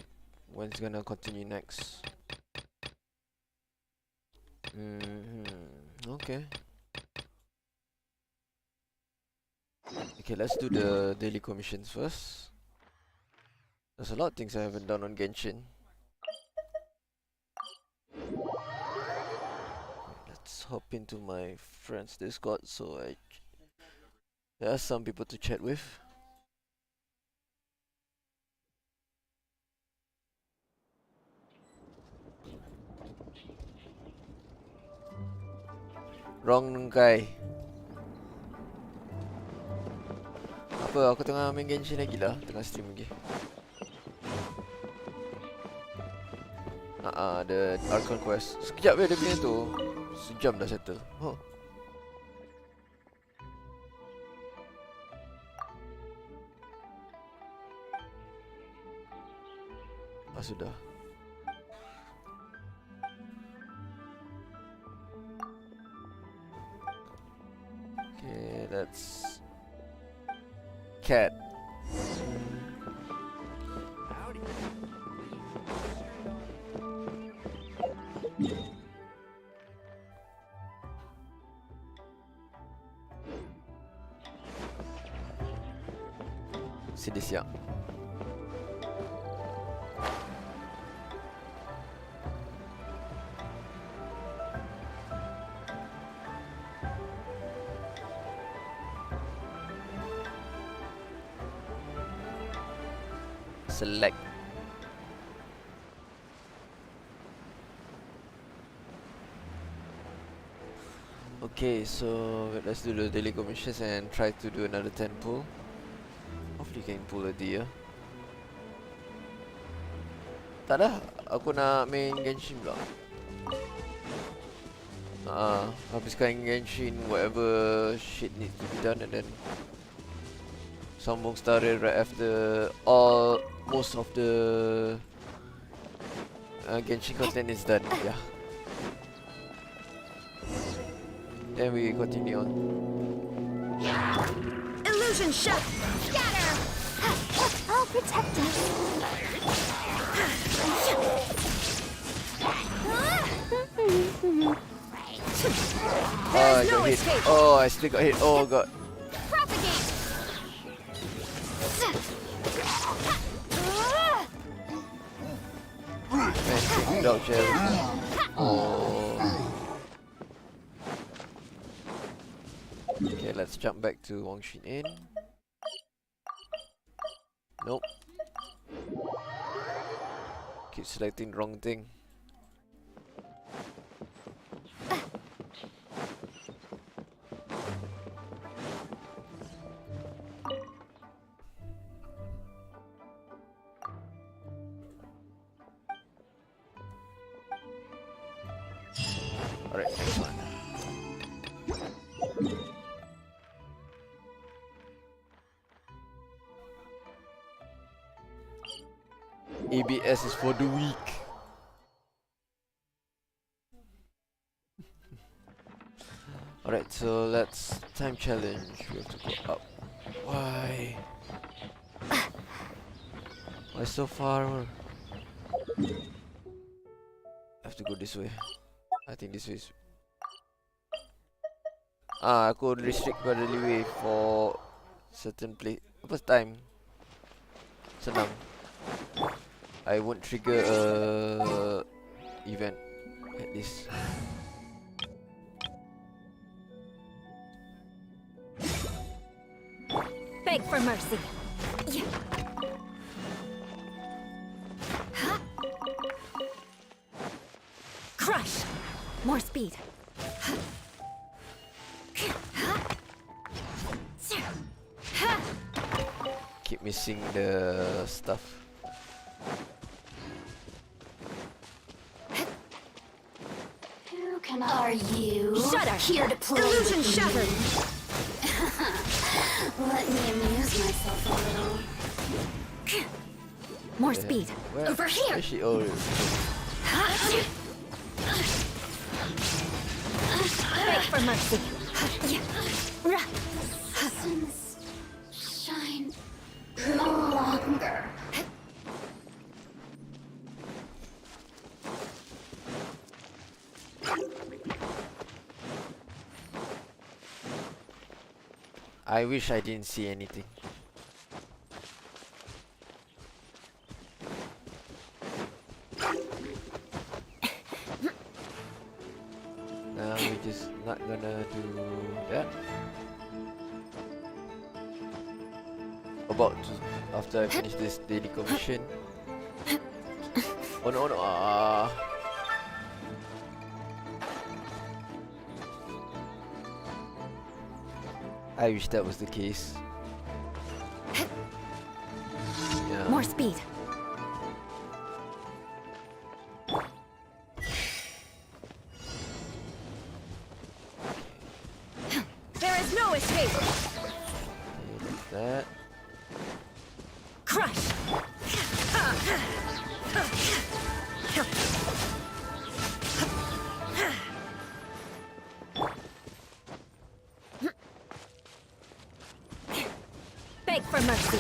when it's gonna continue next. Okay. Okay, let's do the daily commissions first. There's a lot of things I haven't done on Genshin. Let's hop into my friend's Discord so there are some people to chat with. Wrong guy. Apa, aku tengah main Genshin lagi lah. Tengah stream lagi. The Archon quest. Sekejap dia punya tu. Sejam dah settle. Oh. Sudah. Okay, that's cat. Sini siap. Select. Okay, so let's do the daily commissions and try to do another 10 pull. Hopefully can pull a deer. Tak dah, aku nak main Genshin pula. Habiskan Genshin, whatever shit needs to be done, and then sambung started right after most of the Genshin content is done. Yeah. Then we continue on. Illusion shot! Scatter! I'll protect us. Oh, I got hit. Oh, I still got hit. Oh god. Propagate! Man, dog shell. Oh. Okay, let's jump back to Wangshin Inn. Nope. Keep selecting the wrong thing. Alright, next one. ABS is for the weak. Alright, so let's time challenge. We have to go up. Why? Why so far? I have to go this way. I think this way is... Aku restrict pada leeway for certain place. Apa time? Senang. I won't trigger a event at least. Beg for mercy. Crush. More speed. Keep missing the stuff. Who can are you? Shudder. Here to play Illusion with shattered. Let me amuse myself a little. More speed. Where? Over here. Where's she? Oh, Beg for mercy. Since shine no longer. I wish I didn't see anything. Now we're just not gonna do that. About to, after I finish this daily commission. Oh no, oh no. I wish that was the case. Yeah. More speed. There is no escape. That. Crush. Beg for mercy.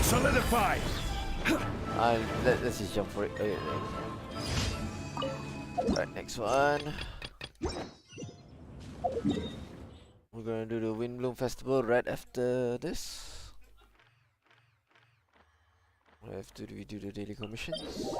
Solidify! Let's just jump for it. Okay, right, next one. We're gonna do the Windbloom Festival right after this. After we do the daily commissions.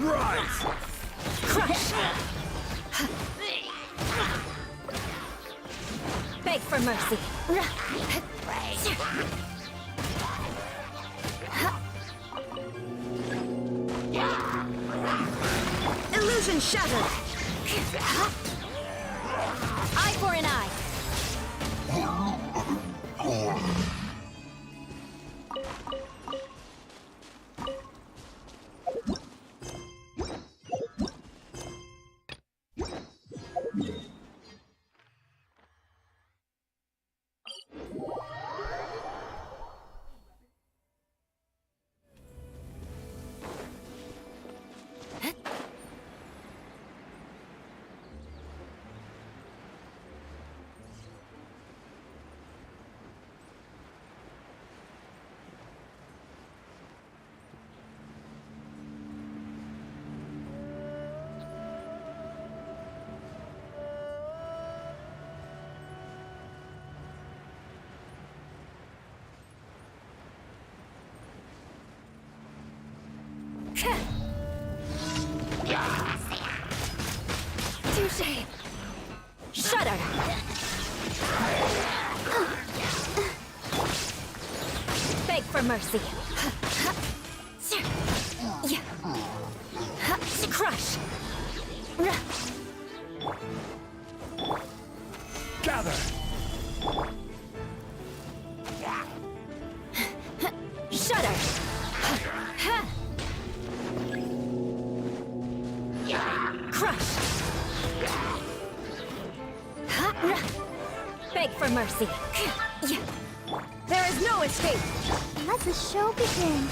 Rise! Crush. Beg for mercy. Illusion shattered. Eye for an eye. Touché. Shudder. Beg for mercy. Crush. Crush! Beg for mercy. There is no escape! Let the show begin.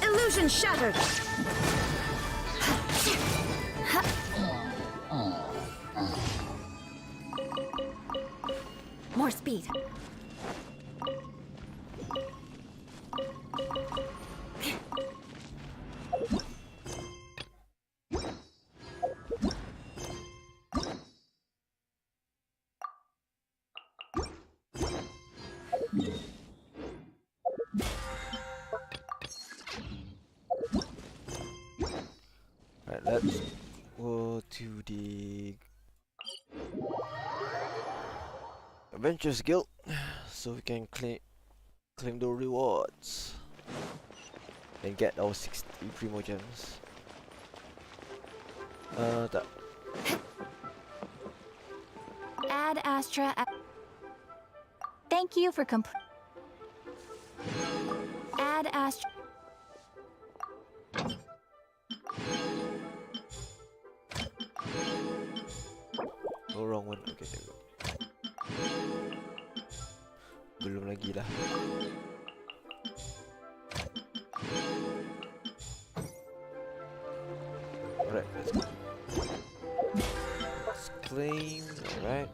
Illusion shattered! More speed. Right, let's go to the Adventures Guild so we can claim the rewards and get our 60 Primo Gems. That. Ad Astra. Thank you for Ad Astra. Oh, wrong one. Okay, there we go. Belum lagi lah. Alright, let's go. Let's claim. Alright.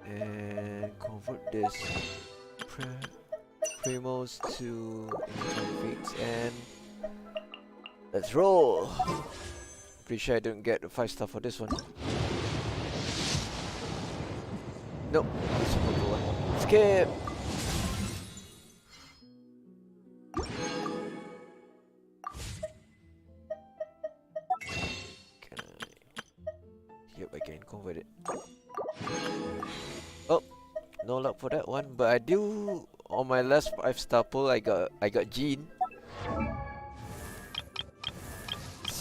And convert this Primos to inventory and let's roll. Pretty sure I don't get the 5-star for this one. Nope, it's a purple one. Skip! Can I... Yep, I can convert it. Oh, no luck for that one, but I do... On my last 5-star pull, I got Jean.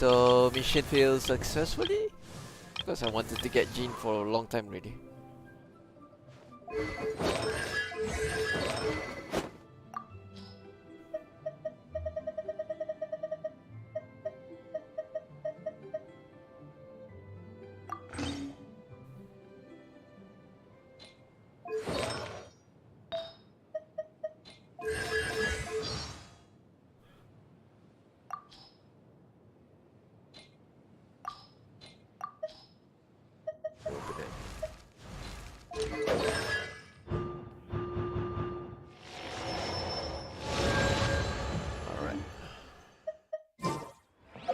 So mission failed successfully because I wanted to get Jean for a long time already.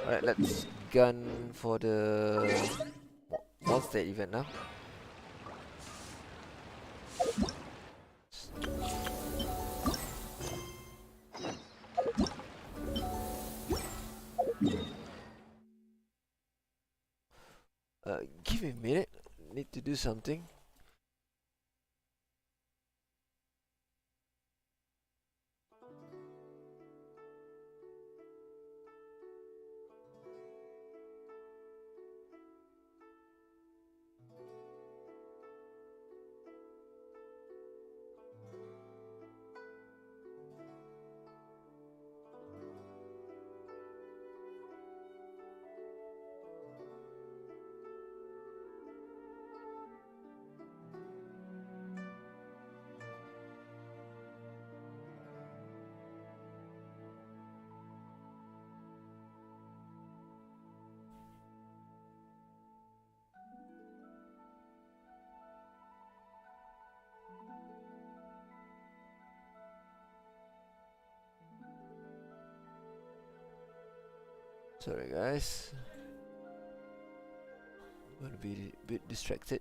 Alright, let's gun for the monster event now. Give me a minute. Need to do something. Sorry guys, I'm gonna be a bit distracted.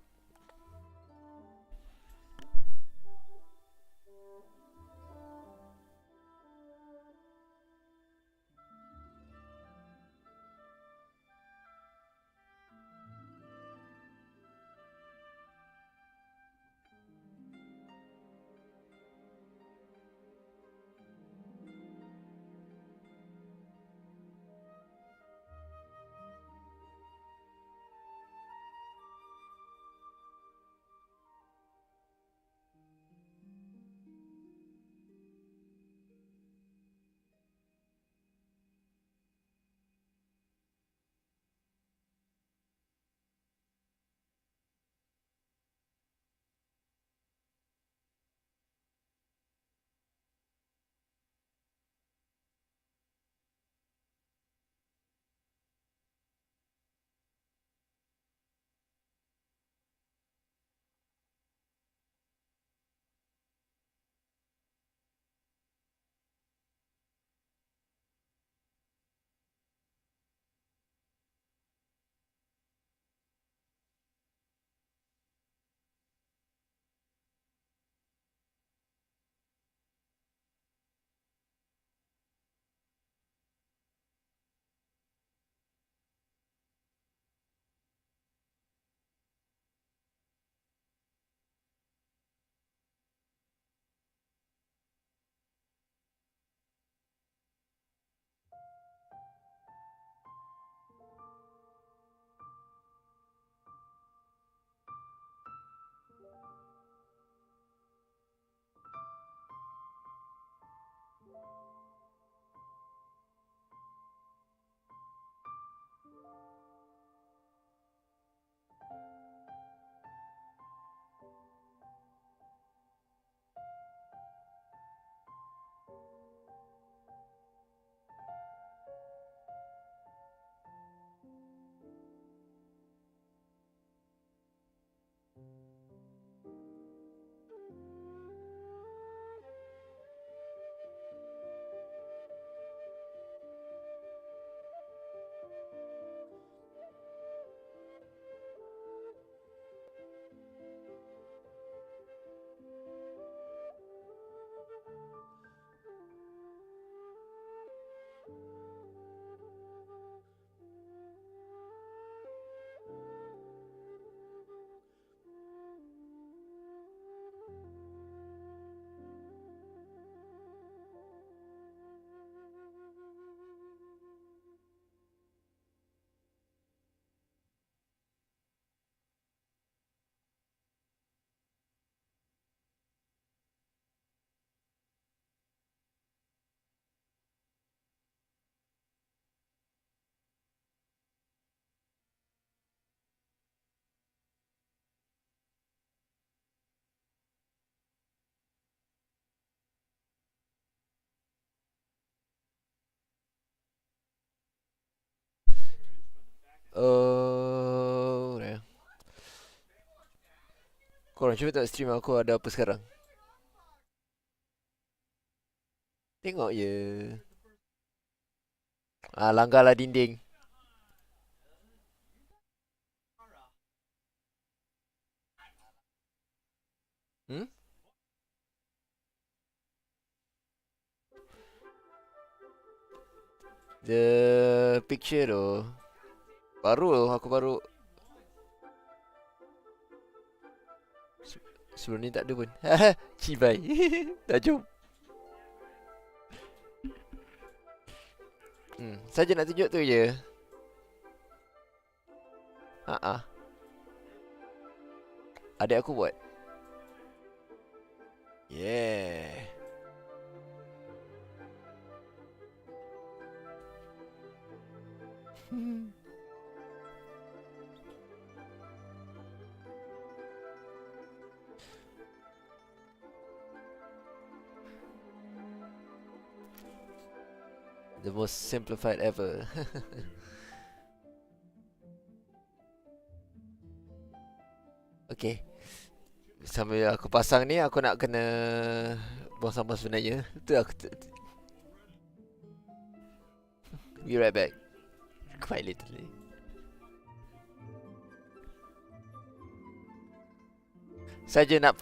Korang cuba tak stream aku ada apa sekarang? Tengok je. Langgarlah dinding. Hmm? The picture tu. Aku baru sebelum ni tak ada pun. Cibai. Dah jom. Saja nak tunjuk tu je. Adik aku buat. Yeah. The most simplified ever. Okay. Sambil aku pasang ni, aku nak kena buang sampah sebenarnya. Tu aku be right back. Quite literally. Saja nak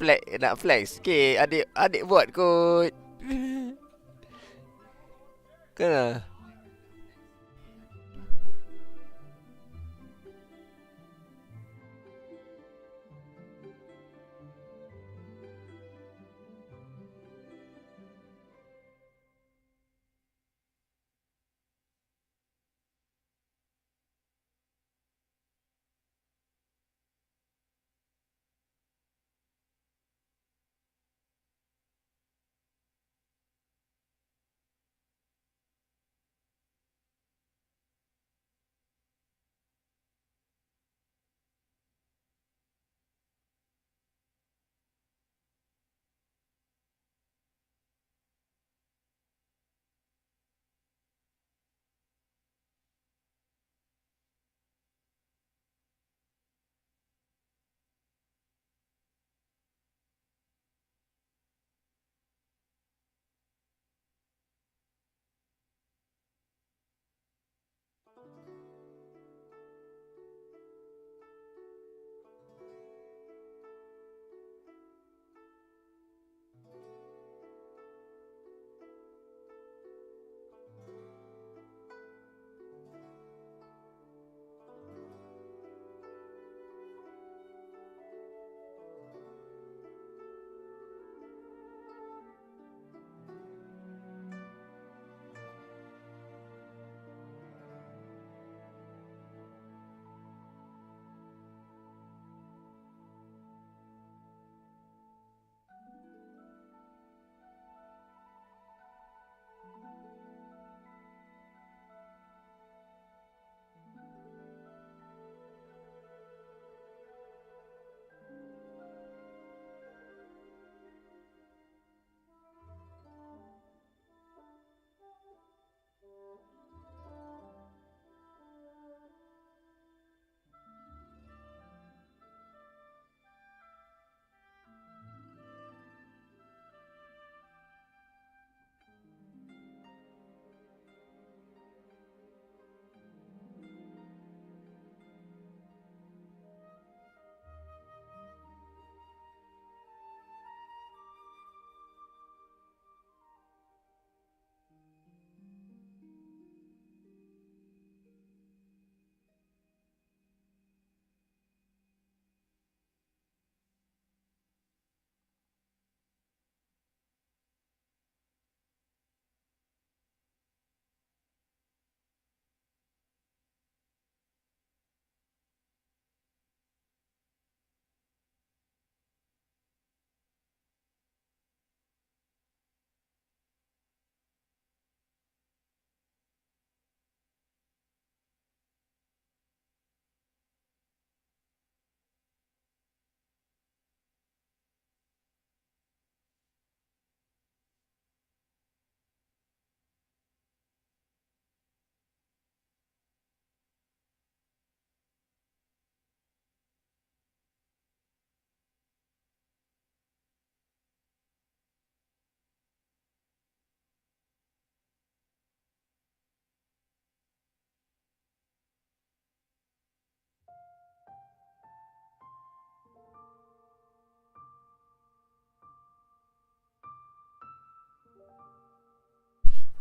flex. Okay, adik buat kot. Kan lah.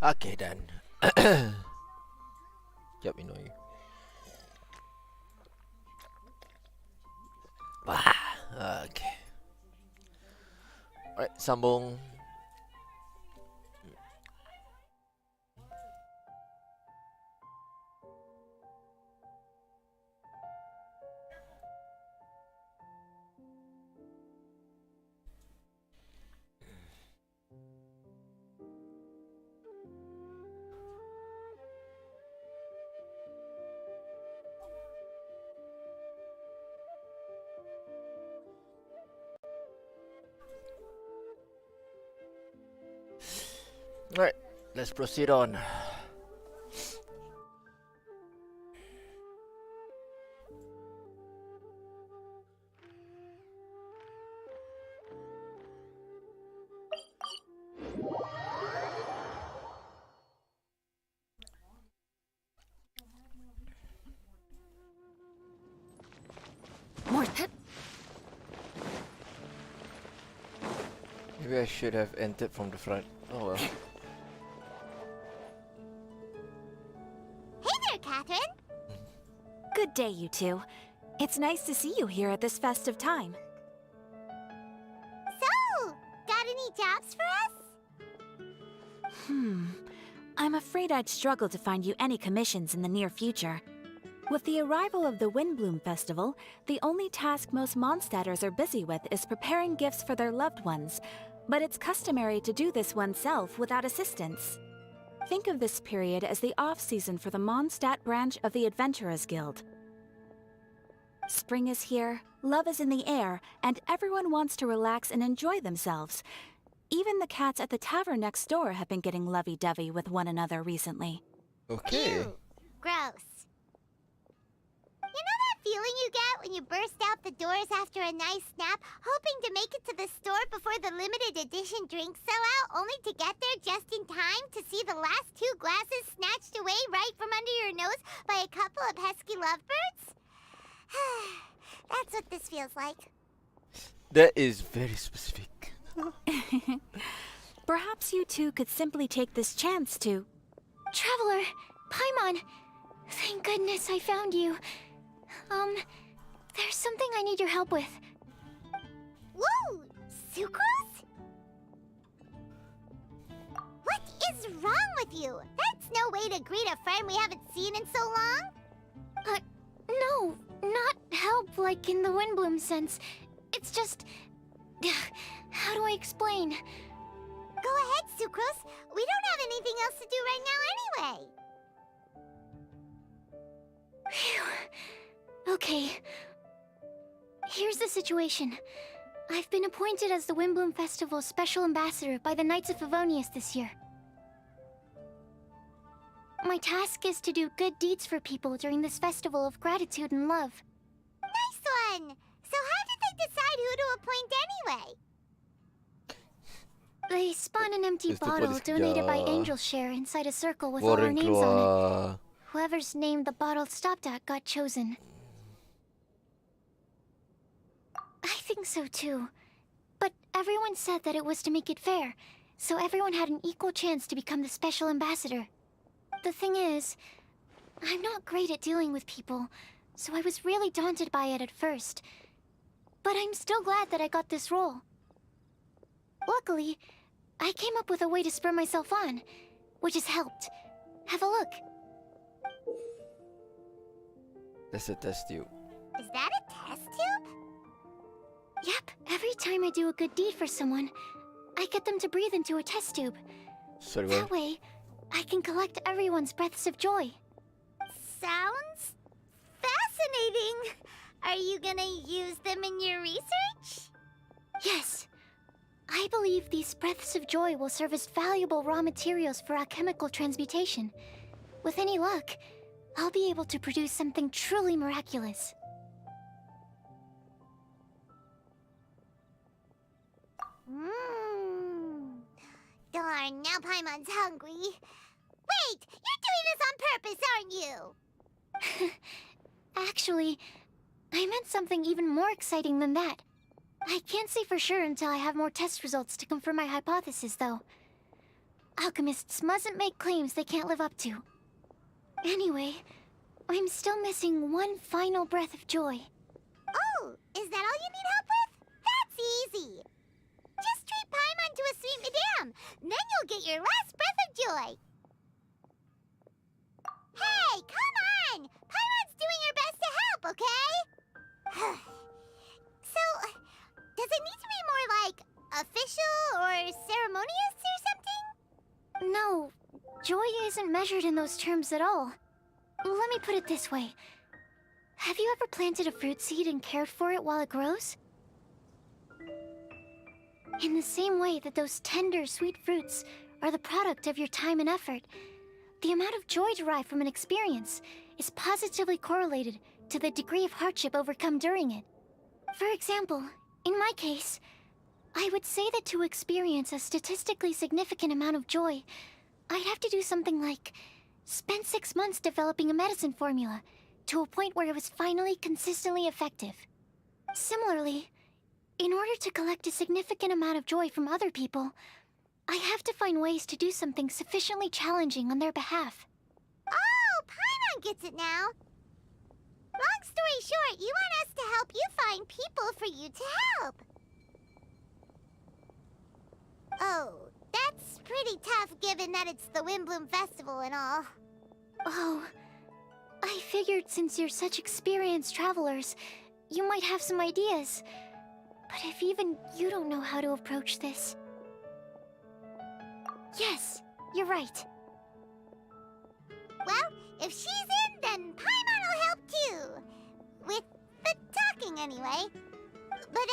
Okay then. Yep, we know you. Okay. Alright, sambung. Alright, let's proceed on. More. Maybe I should have entered from the front. Oh well. Hey there, Catherine. Good day, you two. It's nice to see you here at this festive time. So, got any jobs for us? I'm afraid I'd struggle to find you any commissions in the near future. With the arrival of the Windbloom Festival, the only task most Mondstadters are busy with is preparing gifts for their loved ones, but it's customary to do this oneself without assistance. Think of this period as the off-season for the Mondstadt branch of the Adventurers Guild. Spring is here, love is in the air, and everyone wants to relax and enjoy themselves. Even the cats at the tavern next door have been getting lovey-dovey with one another recently. Okay. Ew. Gross. You know that feeling you get when you burst out the doors after a nice nap, hoping to make it to the store before the limited edition drinks sell out, only to get there just in time to see the last 2 glasses snatched away right from under your nose by a couple of pesky lovebirds? That's what this feels like. That is very specific. Perhaps you two could simply take this chance to... Traveler, Paimon, thank goodness I found you. There's something I need your help with. Whoa! Sucrose? What is wrong with you? That's no way to greet a friend we haven't seen in so long. No, not help like in the Windbloom sense. It's just... How do I explain? Go ahead, Sucrose. We don't have anything else to do right now anyway. Phew. Okay. Here's the situation. I've been appointed as the Windbloom Festival's special ambassador by the Knights of Favonius this year. My task is to do good deeds for people during this festival of gratitude and love. Nice one! So how did they decide who to appoint anyway? They spun an empty Gusto bottle polis donated by kerja. Angel Share inside a circle with all our Boring names on it. keluar. Whoever's name the bottle stopped at got chosen. I think so too. But everyone said that it was to make it fair, so everyone had an equal chance to become the special ambassador. The thing is, I'm not great at dealing with people, so I was really daunted by it at first. But I'm still glad that I got this role. Luckily, I came up with a way to spur myself on, which has helped. Have a look. That's a test tube. Is that a test tube? Yep, every time I do a good deed for someone, I get them to breathe into a test tube. Sorry, That what? way, I can collect everyone's breaths of joy. Sounds fascinating. Are you gonna use them in your research? Yes. I believe these breaths of joy will serve as valuable raw materials for alchemical transmutation. With any luck, I'll be able to produce something truly miraculous. Darn, now Paimon's hungry. Wait, you're doing this on purpose, aren't you? Actually, I meant something even more exciting than that. I can't say for sure until I have more test results to confirm my hypothesis, though. Alchemists mustn't make claims they can't live up to. Anyway, I'm still missing one final breath of joy. Oh, is that all you need help with? That's easy. Just treat Paimon to a sweet madame. Then you'll get your last breath of joy. Hey, come on! Paimon's doing her best to help, okay? So, does it need to be more like official or ceremonious or something? No, joy isn't measured in those terms at all. Let me put it this way. Have you ever planted a fruit seed and cared for it while it grows? In the same way that those tender, sweet fruits are the product of your time and effort, the amount of joy derived from an experience is positively correlated to the degree of hardship overcome during it. For example, in my case, I would say that to experience a statistically significant amount of joy, I'd have to do something like spend 6 months developing a medicine formula to a point where it was finally consistently effective. Similarly, in order to collect a significant amount of joy from other people, I have to find ways to do something sufficiently challenging on their behalf. Oh, Paimon gets it now. Long story short, you want us to help you find people for you to help. Oh, that's pretty tough given that it's the Windbloom Festival and all. Oh, I figured since you're such experienced travelers, you might have some ideas. But if even you don't know how to approach this... Yes, you're right. Well, if she's in, then Paimon will help too. With the talking, anyway. But,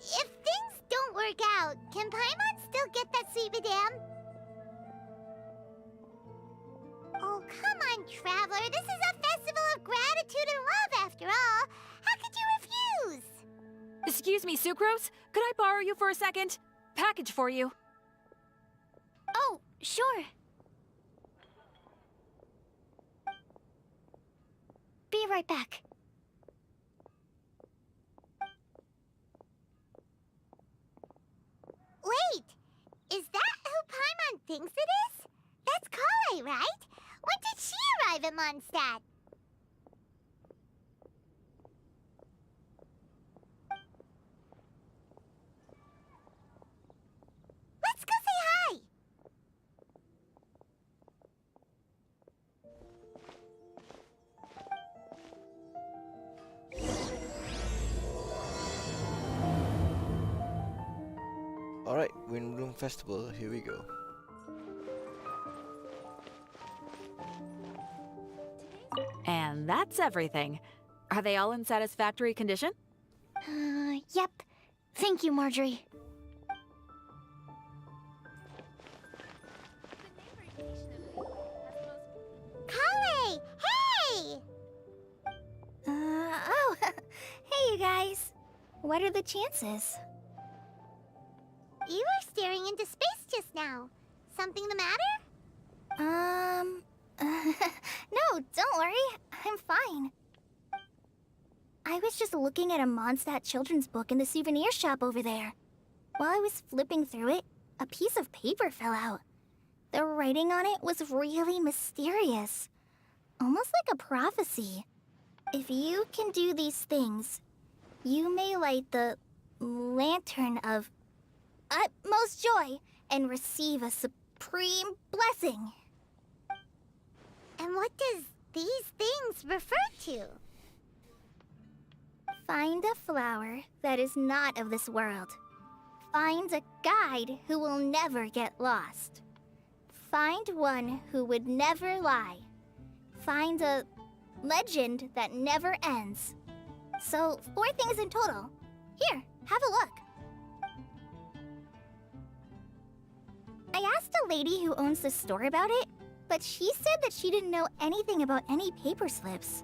if things don't work out, can Paimon still get that sweet madame? Oh, come on, Traveler. This is a festival of gratitude and love, after all. How could you refuse? Excuse me, Sucrose? Could I borrow you for a second? Package for you. Oh, sure. Be right back. Wait, is that who Paimon thinks it is? That's Kale, right? When did she arrive at Mondstadt? Let's go say hi! Alright, Windbloom Festival, here we go. And that's everything. Are they all in satisfactory condition? Yep. Thank you, Marjorie. Kale! Hey! Oh, hey you guys. What are the chances? You were staring into space just now. Something the matter? No, don't worry. I'm fine. I was just looking at a Mondstadt children's book in the souvenir shop over there. While I was flipping through it, a piece of paper fell out. The writing on it was really mysterious. Almost like a prophecy. If you can do these things, you may light the lantern of utmost joy and receive a supreme blessing. And what does these things refer to? Find a flower that is not of this world. Find a guide who will never get lost. Find one who would never lie. Find a legend that never ends. So, 4 things in total. Here, have a look. I asked a lady who owns the store about it, but she said that she didn't know anything about any paper slips.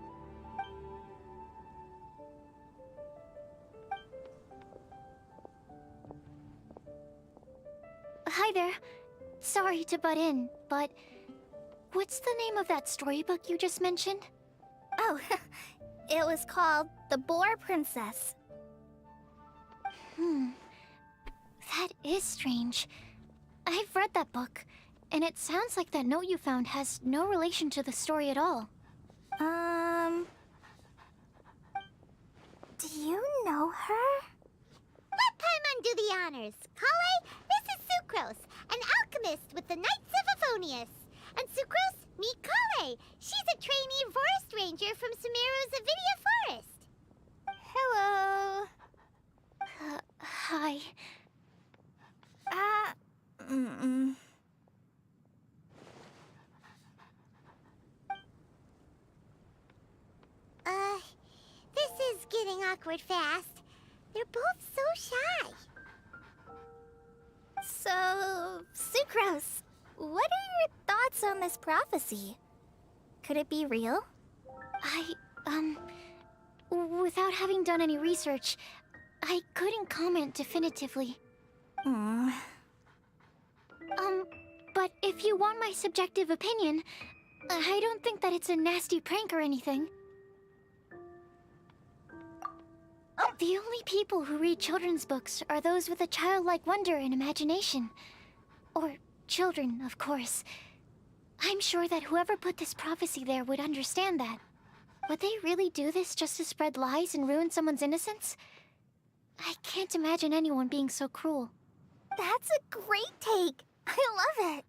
Hi there. Sorry to butt in, but what's the name of that storybook you just mentioned? Oh, it was called The Boar Princess. That is strange. I've read that book, And it sounds like that note you found has no relation to the story at all. Do you know her? Let Paimon do the honors. Kale, this is Sucrose, an alchemist with the Knights of Avonius. And Sucrose, meet Kale. She's a trainee forest ranger from Sumeru's Avidia Forest. Hello. Hi. This is getting awkward fast. They're both so shy. So, Sucrose, what are your thoughts on this prophecy? Could it be real? Without having done any research, I couldn't comment definitively. But if you want my subjective opinion, I don't think that it's a nasty prank or anything. The only people who read children's books are those with a childlike wonder and imagination. Or children, of course. I'm sure that whoever put this prophecy there would understand that. Would they really do this just to spread lies and ruin someone's innocence? I can't imagine anyone being so cruel. That's a great take. I love it.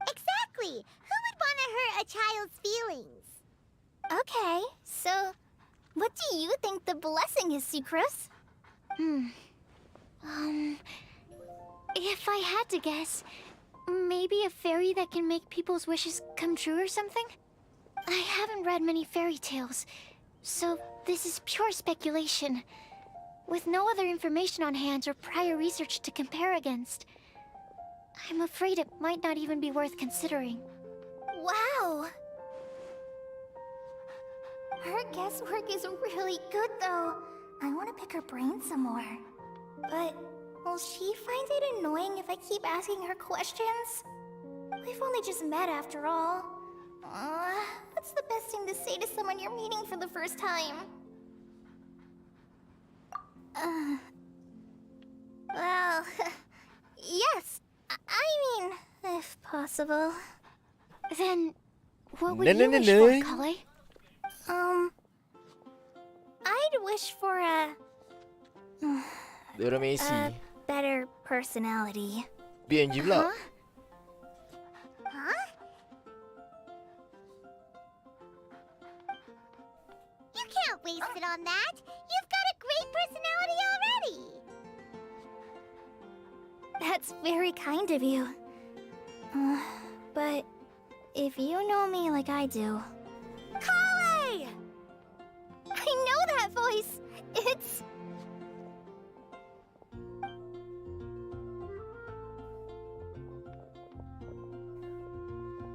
Exactly. Who would want to hurt a child's feelings? Okay, so what do you think the blessing is, Sucrose? If I had to guess, maybe a fairy that can make people's wishes come true or something? I haven't read many fairy tales, so this is pure speculation. With no other information on hand or prior research to compare against, I'm afraid it might not even be worth considering. Wow! Her guesswork is really good, though. I want to pick her brain some more. But will she find it annoying if I keep asking her questions? We've only just met after all. What's the best thing to say to someone you're meeting for the first time? Well, yes. I mean, if possible. Then, what would No, you no, wish no, for, no. Kale? I'd wish for a Dorang Messi. better personality. BNG pula. Huh? You can't waste it on that. You've got a great personality already. That's very kind of you. But if you know me like I do... Kale! I know that voice. It's...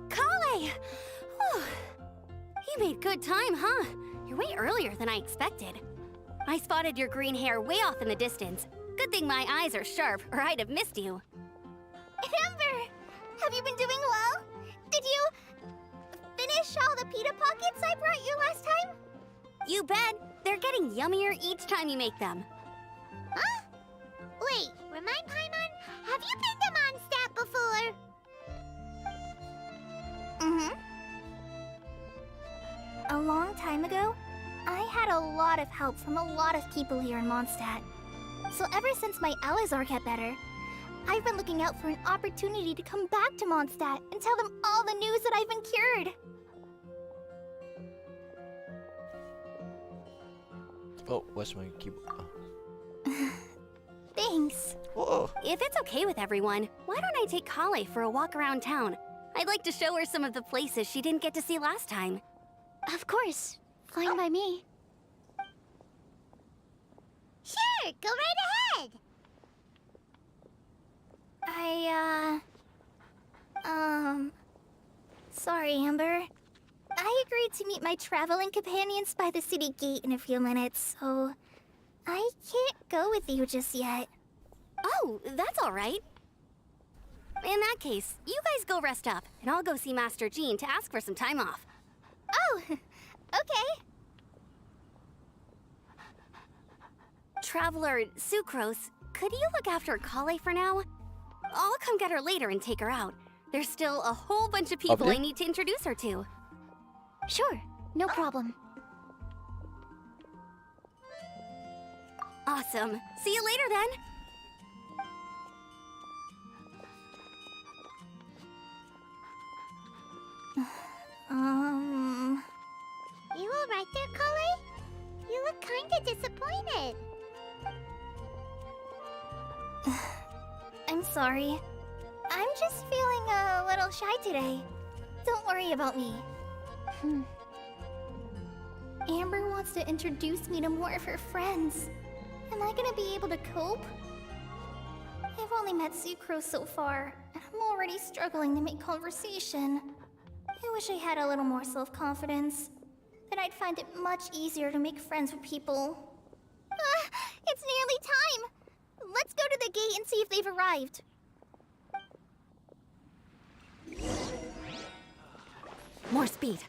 Kale! Whew. You made good time, huh? You're way earlier than I expected. I spotted your green hair way off in the distance. Good thing my eyes are sharp, or I'd have missed you. Amber! Have you been doing well? Did you... finish all the pita pockets I brought you last time? You bet. They're getting yummier each time you make them. Huh? Wait, remind Paimon, have you been to Mondstadt before? A long time ago, I had a lot of help from a lot of people here in Mondstadt. So ever since my Elazar got better, I've been looking out for an opportunity to come back to Mondstadt and tell them all the news that I've been cured. Oh, what's my keyboard? Oh. Thanks. Whoa. If it's okay with everyone, why don't I take Kale for a walk around town? I'd like to show her some of the places she didn't get to see last time. Of course. Fine by me. Sure, go right ahead. Sorry, Amber. I agreed to meet my traveling companions by the city gate in a few minutes, so I can't go with you just yet. Oh, that's all right. In that case, you guys go rest up, and I'll go see Master Jean to ask for some time off. Oh, okay. Traveler Sucrose, could you look after Kale for now? I'll come get her later and take her out. There's still a whole bunch of people I need to introduce her to. Sure, no problem. Awesome. See you later then. You alright there, Kale? You look kinda disappointed. I'm sorry. I'm just feeling a little shy today. Don't worry about me. Amber wants to introduce me to more of her friends. Am I gonna be able to cope? I've only met Sucrose so far, and I'm already struggling to make conversation. I wish I had a little more self-confidence. Then I'd find it much easier to make friends with people. It's nearly time! Let's go to the gate and see if they've arrived. More speed.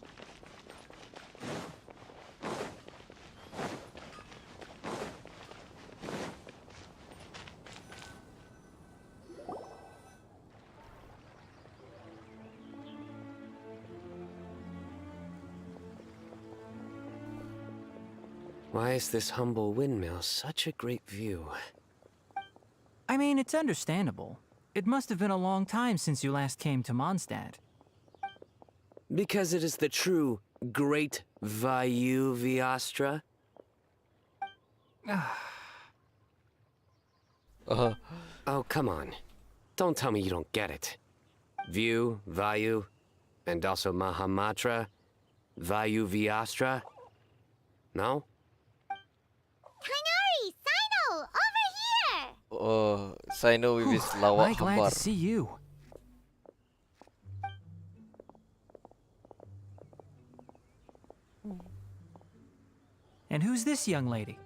Why is this humble windmill such a great view? I mean, it's understandable. It must have been a long time since you last came to Mondstadt. Because it is the true Great Vayu Viastra? Oh, come on. Don't tell me you don't get it. View, Vayu, and also Mahamatra, Vayu Viastra? No? Kainari! Sino! Over here! Oh, Sino with his I'm lawak glad kembar. to see you. And who's this young lady?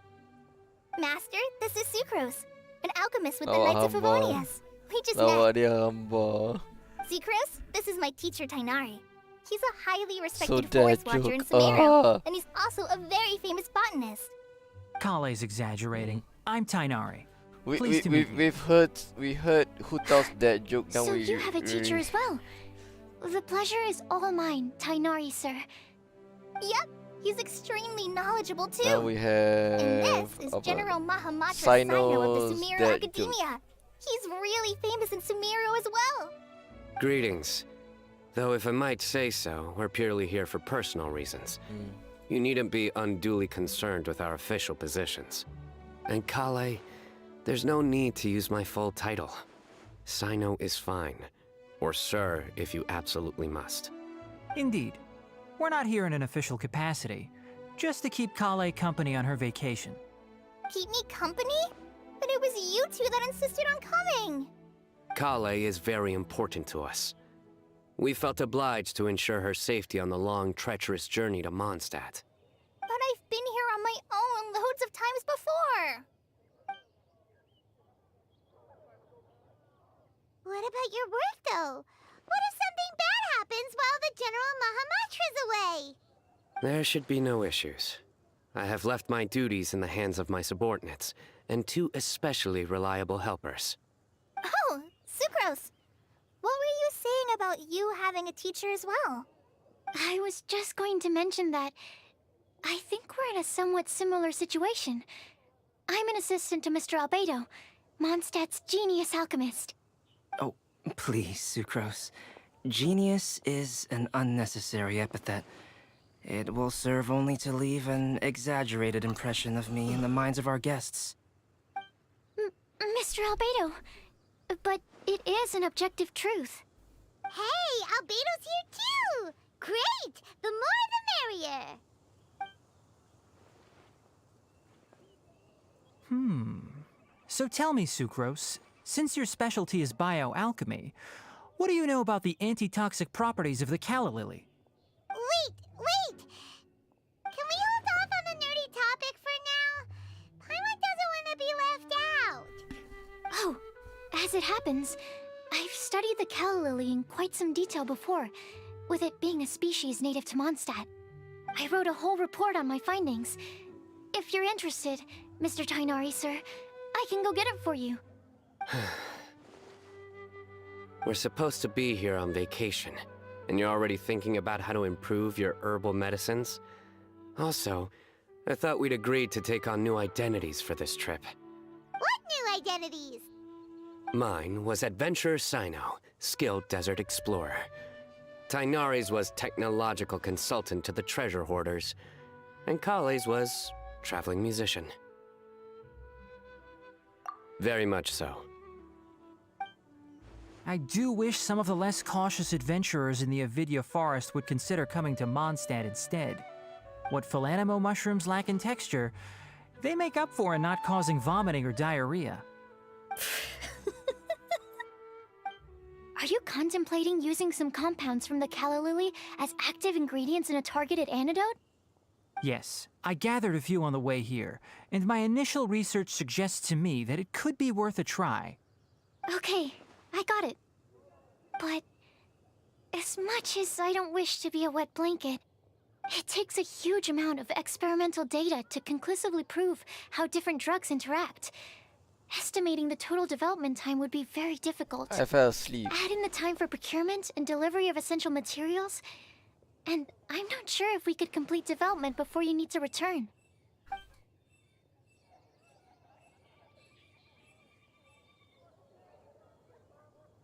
Master, this is Sucrose, an alchemist with the Lawak Knights of hamba. Favonius. We just Lawak met. dia hamba. Sucrose, this is my teacher Tainari. He's a highly respected So forest dajuk. watcher in Sumeru, Ah. and he's also a very famous botanist. Kale's exaggerating. I'm Tainari. We Pleased to meet you. we heard who tells that joke. Now So we you have a teacher as well. The pleasure is all mine, Tainari, sir. Yep, he's extremely knowledgeable too. Now we have And this is apa? General Mahamatra Sino of the Sino's Sumeru dad joke. Academia. He's really famous in Sumeru as well. Greetings. Though if I might say so, we're purely here for personal reasons. Hmm. You needn't be unduly concerned with our official positions. And Kale, there's no need to use my full title. Sino is fine. Or sir, if you absolutely must. Indeed. We're not here in an official capacity, just to keep Kale company on her vacation. Keep me company? But it was you two that insisted on coming. Kale is very important to us. We felt obliged to ensure her safety on the long, treacherous journey to Mondstadt. But I've been here on my own loads of times before. What about your work, though? What if something bad happens while the General Mahamatra's away? There should be no issues. I have left my duties in the hands of my subordinates, and two especially reliable helpers. Oh, Sucrose. What were you saying about you having a teacher as well? I was just going to mention that I think we're in a somewhat similar situation. I'm an assistant to Mr. Albedo, Mondstadt's genius alchemist. Oh, please, Sucrose. Genius is an unnecessary epithet. It will serve only to leave an exaggerated impression of me in the minds of our guests. Mr. Albedo, but it is an objective truth. Hey, Albedo's here too! Great! The more the merrier! So tell me, Sucrose, since your specialty is bioalchemy, what do you know about the antitoxic properties of the calla lily? Wait! Can we hold off on the nerdy topic for now? Paimon doesn't want to be left out. Oh, as it happens, I've studied the calla lily in quite some detail before, with it being a species native to Mondstadt. I wrote a whole report on my findings. If you're interested, Mr. Tainari, sir, I can go get it for you. We're supposed to be here on vacation, and you're already thinking about how to improve your herbal medicines? Also, I thought we'd agreed to take on new identities for this trip. What new identities? Mine was Adventurer Sino, skilled desert explorer. Tainari's was technological consultant to the treasure hoarders, and Kale's was traveling musician. Very much so. I do wish some of the less cautious adventurers in the Avidya forest would consider coming to Mondstadt instead. What Philanimo mushrooms lack in texture, they make up for in not causing vomiting or diarrhea. Are you contemplating using some compounds from the calla lily as active ingredients in a targeted antidote? Yes, I gathered a few on the way here, and my initial research suggests to me that it could be worth a try. Okay, I got it. But as much as I don't wish to be a wet blanket, it takes a huge amount of experimental data to conclusively prove how different drugs interact. Estimating the total development time would be very difficult. I fell asleep. Add in the time for procurement and delivery of essential materials, and I'm not sure if we could complete development before you need to return.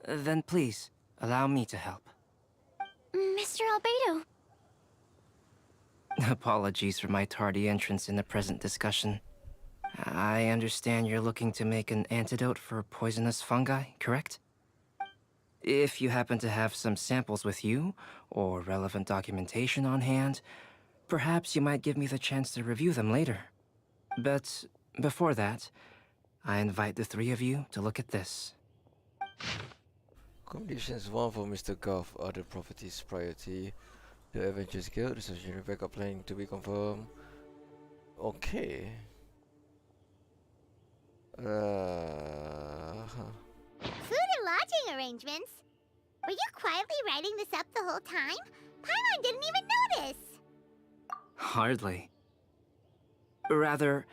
Then please, allow me to help. Mr. Albedo. Apologies for my tardy entrance in the present discussion. I understand you're looking to make an antidote for poisonous fungi, correct? If you happen to have some samples with you, or relevant documentation on hand, perhaps you might give me the chance to review them later. But before that, I invite the three of you to look at this. Conditions 1 for Mr. Goff. Other properties priority. The Avengers Guild. Research and backup planning to be confirmed. Okay. Food and lodging arrangements? Were you quietly writing this up the whole time? Paimon didn't even notice! Hardly. Rather,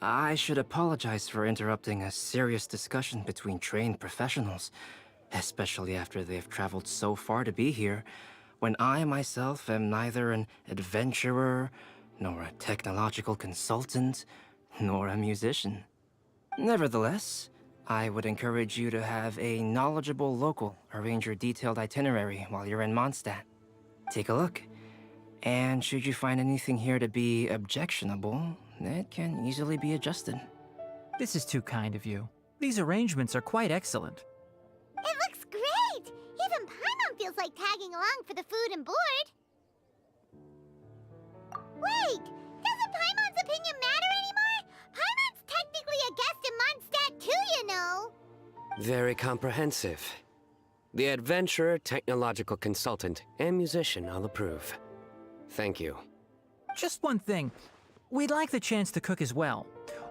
I should apologize for interrupting a serious discussion between trained professionals, especially after they've traveled so far to be here, when I myself am neither an adventurer, nor a technological consultant, nor a musician. Nevertheless, I would encourage you to have a knowledgeable local arrange your detailed itinerary while you're in Mondstadt. Take a look, and should you find anything here to be objectionable, it can easily be adjusted. This is too kind of you. These arrangements are quite excellent. It looks great! Even Paimon feels like tagging along for the food and board. Wait! Doesn't Paimon's opinion matter anymore? Paimon's technically a guest in Mondstadt too, you know! Very comprehensive. The adventurer, technological consultant, and musician all approve. Thank you. Just one thing. We'd like the chance to cook as well.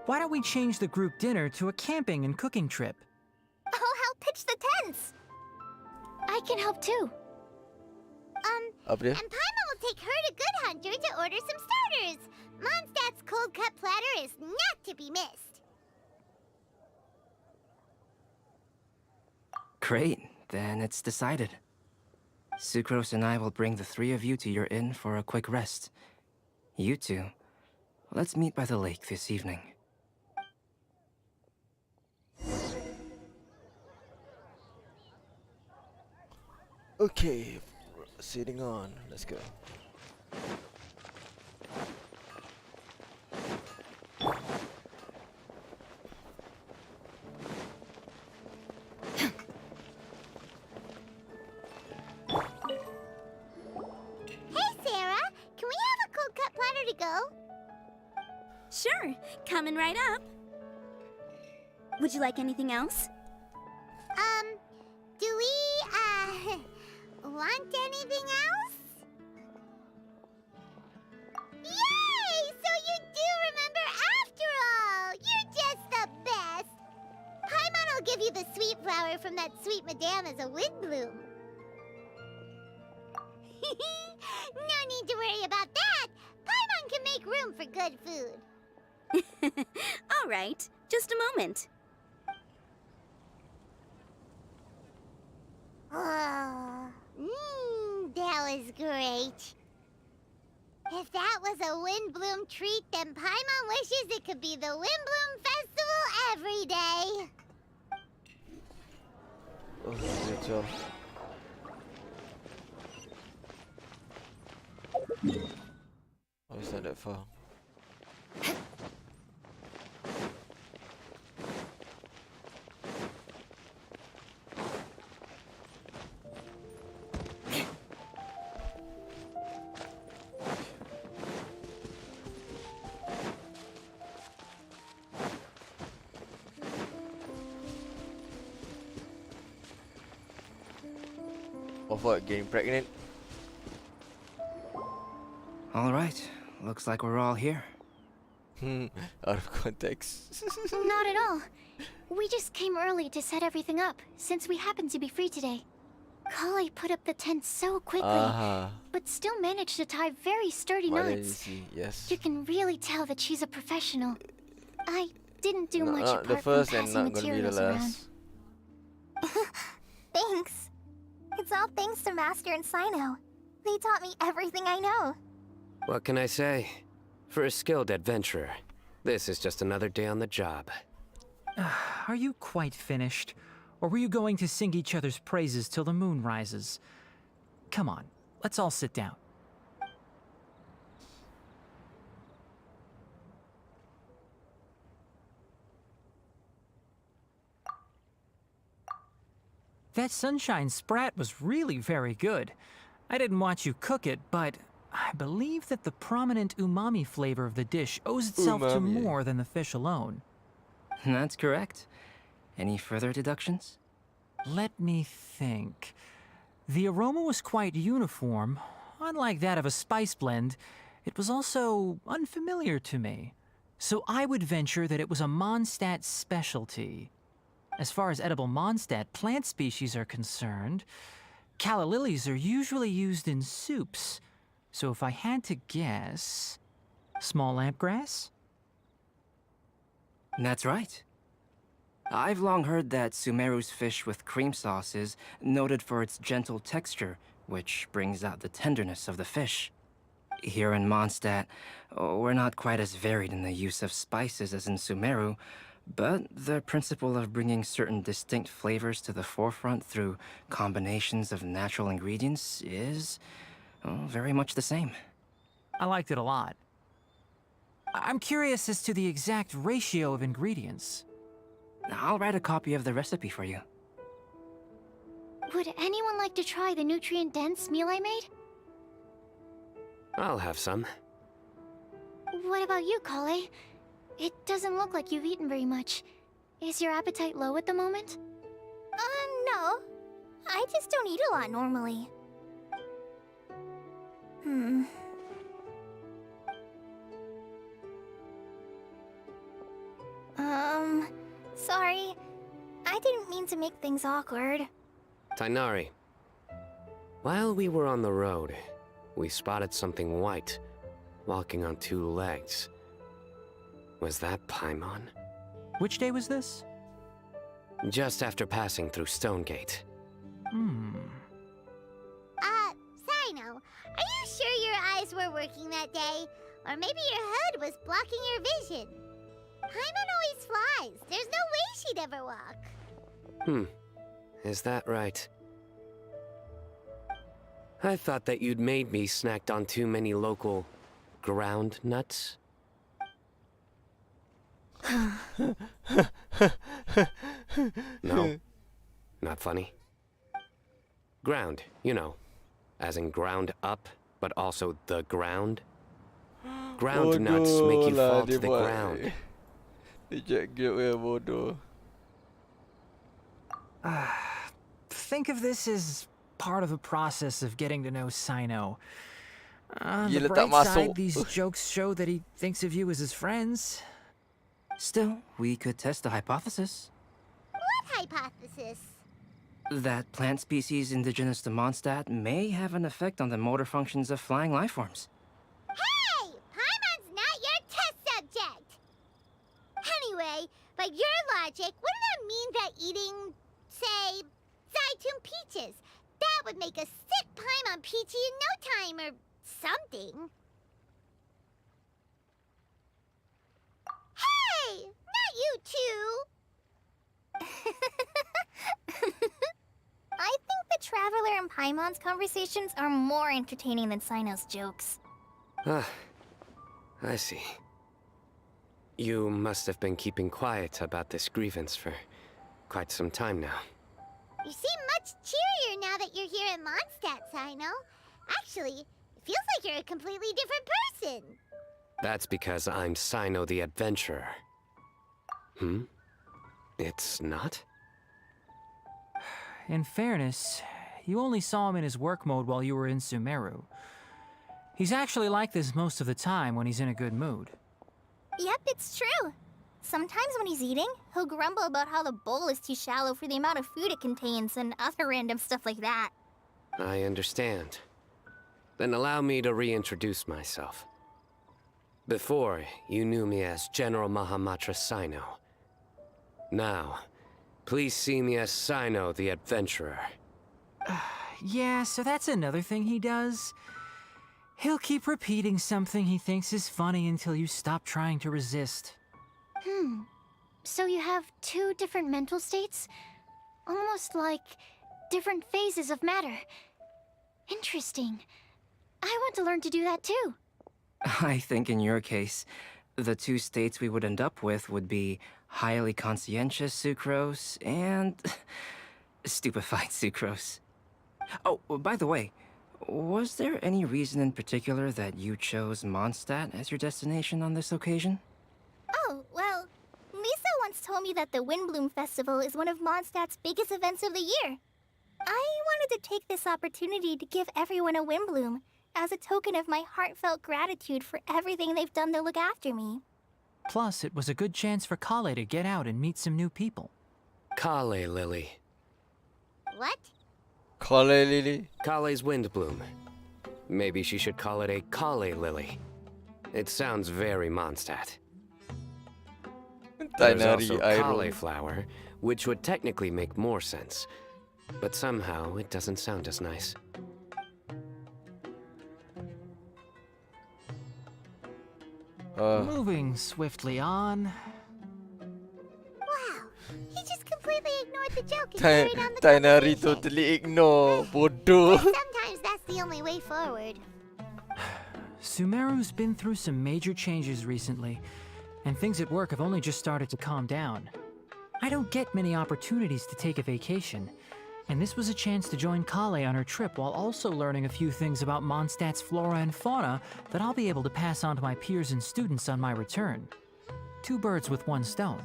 Why don't we change the group dinner to a camping and cooking trip? I'll help pitch the tents! I can help too. Up there? And Paimon will take her to Good Hunter to order some starters. Mondstadt's cold cut platter is not to be missed. Great, then it's decided. Sucrose and I will bring the three of you to your inn for a quick rest. You two, let's meet by the lake this evening. Okay, sitting on. Let's go. Hey, Sarah! Can we have a cold cut platter to go? Sure, coming right up. Would you like anything else? Do we, want anything else? Yay! So you do remember after all! You're just the best! Paimon will give you the sweet flower from that sweet madame as a wind bloom. No need to worry about that! Paimon can make room for good food. All right, just a moment. That was great. If that was a Windbloom treat, then Paimon wishes it could be the Windbloom Festival every day. Oh, good job. Oh, it's not that far. Of what? Getting pregnant? All right, looks like we're all here. Out of context. Not at all. We just came early to set everything up, since we happen to be free today. Kale put up the tent so quickly, but still managed to tie very sturdy knots. Yes. You can really tell that she's a professional. I didn't do much Not the apart from first and passing not gonna be the materials around. last. Thanks. It's all thanks to Master and Sino. They taught me everything I know. What can I say? For a skilled adventurer, this is just another day on the job. Are you quite finished? Or were you going to sing each other's praises till the moon rises? Come on, let's all sit down. That sunshine sprat was really very good. I didn't watch you cook it, but I believe that the prominent umami flavor of the dish owes itself to more than the fish alone. That's correct. Any further deductions? Let me think. The aroma was quite uniform. Unlike that of a spice blend, it was also unfamiliar to me. So I would venture that it was a Mondstadt specialty. As far as edible Mondstadt plant species are concerned, calla lilies are usually used in soups. So if I had to guess, small lampgrass? That's right. I've long heard that Sumeru's fish with cream sauce is noted for its gentle texture, which brings out the tenderness of the fish. Here in Mondstadt, we're not quite as varied in the use of spices as in Sumeru, but the principle of bringing certain distinct flavors to the forefront through combinations of natural ingredients is very much the same. I liked it a lot. I'm curious as to the exact ratio of ingredients. I'll write a copy of the recipe for you. Would anyone like to try the nutrient-dense meal I made? I'll have some. What about you, Kale? It doesn't look like you've eaten very much. Is your appetite low at the moment? No. I just don't eat a lot normally. Sorry. I didn't mean to make things awkward. Tainari, while we were on the road, we spotted something white, walking on two legs. Was that Paimon? Which day was this? Just after passing through Stonegate. Sino, are you sure your eyes were working that day? Or maybe your hood was blocking your vision? Paimon always flies. There's no way she'd ever walk. Is that right? I thought that you'd made me snacked on too many local ground nuts. No, not funny. Ground, you know, as in ground up, but also the ground. Ground nuts make you fall to the ground. Think of this as part of the process of getting to know Sino. On Gila the tak bright masuk. side, these jokes show that he thinks of you as his friends. Still, we could test the hypothesis. What hypothesis? That plant species indigenous to Mondstadt may have an effect on the motor functions of flying lifeforms. Hey! Paimon's not your test subject! Anyway, by your logic, wouldn't that mean that eating, say, Tomb Peaches. That would make a sick Paimon Peachy in no time, or something. Hey! Not you two! I think the Traveler and Paimon's conversations are more entertaining than Sino's jokes. Ah, I see. You must have been keeping quiet about this grievance for quite some time now. You seem much cheerier now that you're here in Mondstadt, Sino. Actually, it feels like you're a completely different person. That's because I'm Sino the Adventurer. Hmm? It's not? In fairness, you only saw him in his work mode while you were in Sumeru. He's actually like this most of the time when he's in a good mood. Yep, it's true. Sometimes when he's eating, he'll grumble about how the bowl is too shallow for the amount of food it contains and other random stuff like that. I understand. Then allow me to reintroduce myself. Before, you knew me as General Mahamatra Sino. Now, please see me as Sino the Adventurer. Yeah, so that's another thing he does. He'll keep repeating something he thinks is funny until you stop trying to resist. So you have two different mental states? Almost like different phases of matter. Interesting. I want to learn to do that too. I think in your case, the two states we would end up with would be highly conscientious sucrose and stupefied sucrose. Oh, by the way, was there any reason in particular that you chose Mondstadt as your destination on this occasion? Oh, well, Lisa once told me that the Windbloom Festival is one of Mondstadt's biggest events of the year. I wanted to take this opportunity to give everyone a Windbloom as a token of my heartfelt gratitude for everything they've done to look after me. Plus, it was a good chance for Kale to get out and meet some new people. Kale Lily. What? Kale Lily? Kale's Windbloom. Maybe she should call it a Kale Lily. It sounds very Mondstadt. There's also cauliflower, which would technically make more sense. But somehow, it doesn't sound as nice. Moving swiftly on. Wow, he just completely ignored the joke and carried on the Tainari conversation. totally ignore. Bodoh. Sometimes that's the only way forward. Sumeru's been through some major changes recently, and things at work have only just started to calm down. I don't get many opportunities to take a vacation, and this was a chance to join Kale on her trip while also learning a few things about Mondstadt's flora and fauna that I'll be able to pass on to my peers and students on my return. Two birds with one stone.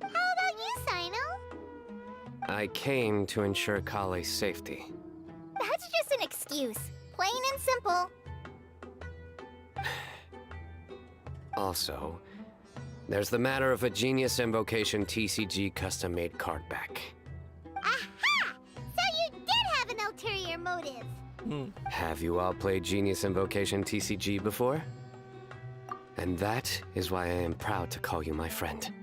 How about you, Sino? I came to ensure Kale's safety. That's just an excuse. Plain and simple. Also, there's the matter of a Genius Invocation TCG custom-made card back. Aha! So you did have an ulterior motive. Have you all played Genius Invocation TCG before? And that is why I am proud to call you my friend.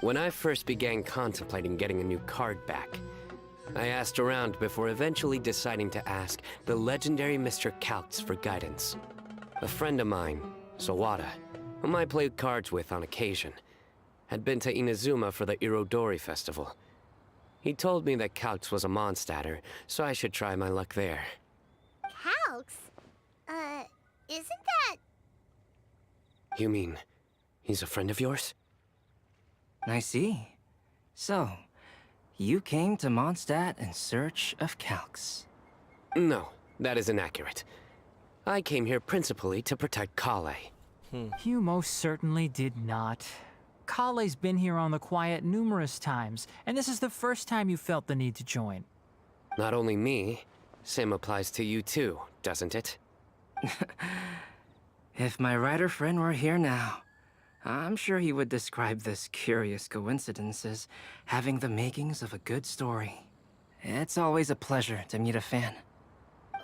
When I first began contemplating getting a new card back, I asked around before eventually deciding to ask the legendary Mr. Calx for guidance. A friend of mine, Sawada, whom I played cards with on occasion, had been to Inazuma for the Irodori Festival. He told me that Calx was a Mondstadter, so I should try my luck there. Calx? Isn't that... You mean, he's a friend of yours? I see. So, you came to Mondstadt in search of Calx. No, that is inaccurate. I came here principally to protect Kale. You most certainly did not. Kale's been here on the quiet numerous times, and this is the first time you felt the need to join. Not only me, same applies to you too, doesn't it? If my writer friend were here now, I'm sure he would describe this curious coincidence as having the makings of a good story. It's always a pleasure to meet a fan.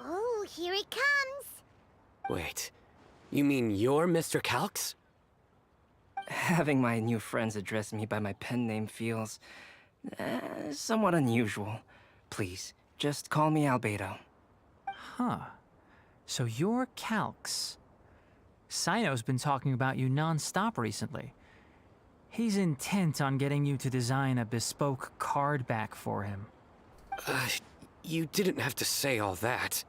Oh, here it comes. Wait, you mean you're Mr. Calx? Having my new friends address me by my pen name feels somewhat unusual, Please, just call me Albedo. Huh. So you're Calx. Sino's been talking about you non-stop recently. He's intent on getting you to design a bespoke card back for him. You didn't have to say all that.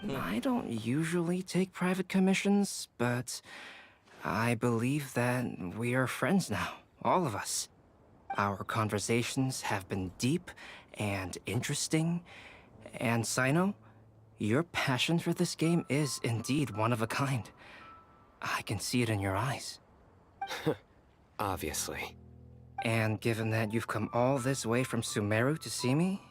I don't usually take private commissions, but I believe that we are friends now, all of us. Our conversations have been deep and interesting, and Sino, your passion for this game is indeed one of a kind. I can see it in your eyes. Obviously. And given that you've come all this way from Sumeru to see me,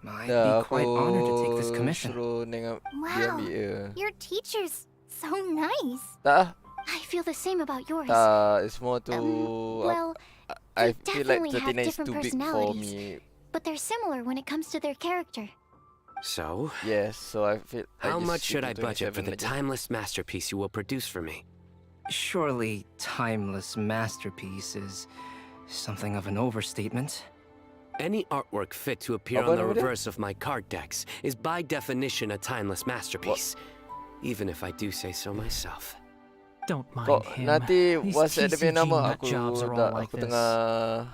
I'd Ya, be quite honored to take this aku commission. suruh nengok dia Wow, ambil je. your teacher's so nice. Tak, I feel the same about yours. it's more to... Well, I they feel like definitely have 39 is different too big for personalities. me. But they're similar when it comes to their character. So? Yes, so I feel... How just much stick should to I budget for 27 the aja. timeless masterpiece you will produce for me? Surely, timeless masterpiece is something of an overstatement. Any artwork fit to appear Apa on the nama dia? reverse of my card decks is by definition a timeless masterpiece. Even if I do say so myself. Don't mind Kok him. nanti These WhatsApp dia punya TCG nama nut aku jobs are dah all like aku this. tengah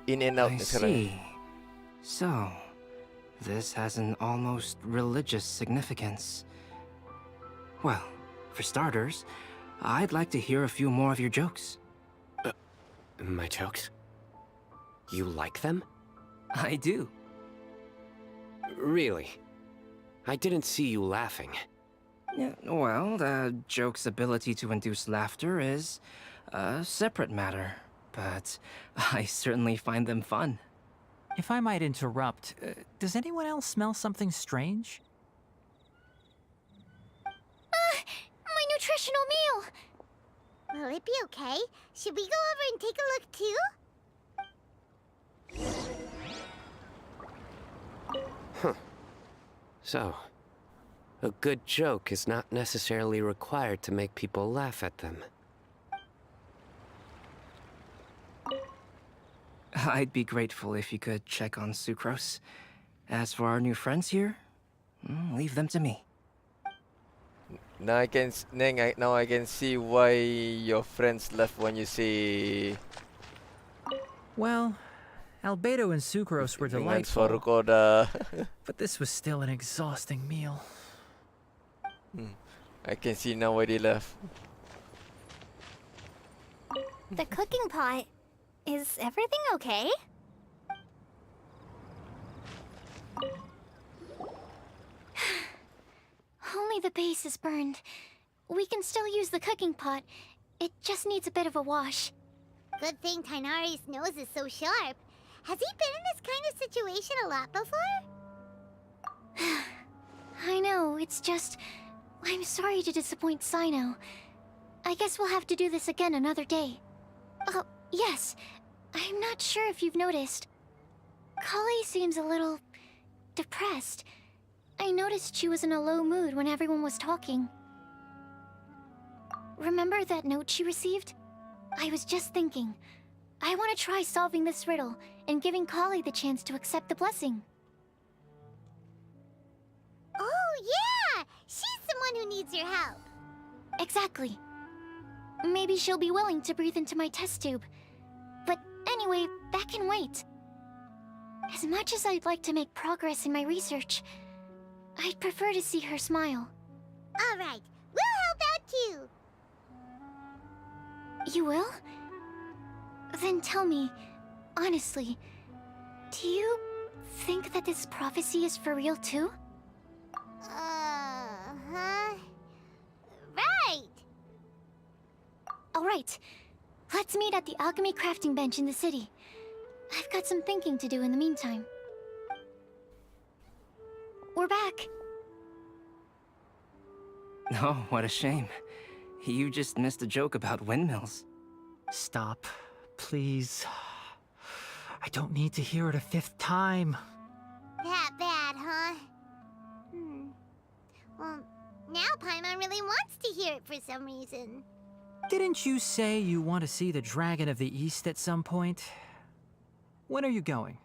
in and out I ni sekarang. see. So, this has an almost religious significance. Well, for starters, I'd like to hear a few more of your jokes. My jokes? You like them? I do. Really? I didn't see you laughing. Yeah, well, the joke's ability to induce laughter is a separate matter, but I certainly find them fun. If I might interrupt, does anyone else smell something strange? My nutritional meal! Will it be okay? Should we go over and take a look too? So, a good joke is not necessarily required to make people laugh at them. I'd be grateful if you could check on Sucrose. As for our new friends here, leave them to me. Now I can now I can see why your friends left when you say Well, Albedo and Sucrose were dengan suara delightful, kau dah. but this was still an exhausting meal. I can see now why they left. The cooking pot. Is everything okay? Only the base is burned. We can still use the cooking pot. It just needs a bit of a wash. Good thing Tainari's nose is so sharp. Has he been in this kind of situation a lot before? I know, it's just... I'm sorry to disappoint Sino. I guess we'll have to do this again another day. Oh, yes. I'm not sure if you've noticed. Kali seems a little... depressed. I noticed she was in a low mood when everyone was talking. Remember that note she received? I was just thinking. I want to try solving this riddle and giving Kali the chance to accept the blessing. Oh, yeah! She's someone who needs your help. Exactly. Maybe she'll be willing to breathe into my test tube. But anyway, that can wait. As much as I'd like to make progress in my research, I'd prefer to see her smile. All right, we'll help out too. You will? Then tell me, honestly, do you think that this prophecy is for real too? Huh? Right! Alright, let's meet at the alchemy crafting bench in the city. I've got some thinking to do in the meantime. We're back. Oh, what a shame. You just missed a joke about windmills. Stop, please. I don't need to hear it a fifth time. That bad, huh? Well, now Paimon really wants to hear it for some reason. Didn't you say you want to see the Dragon of the East at some point? When are you going?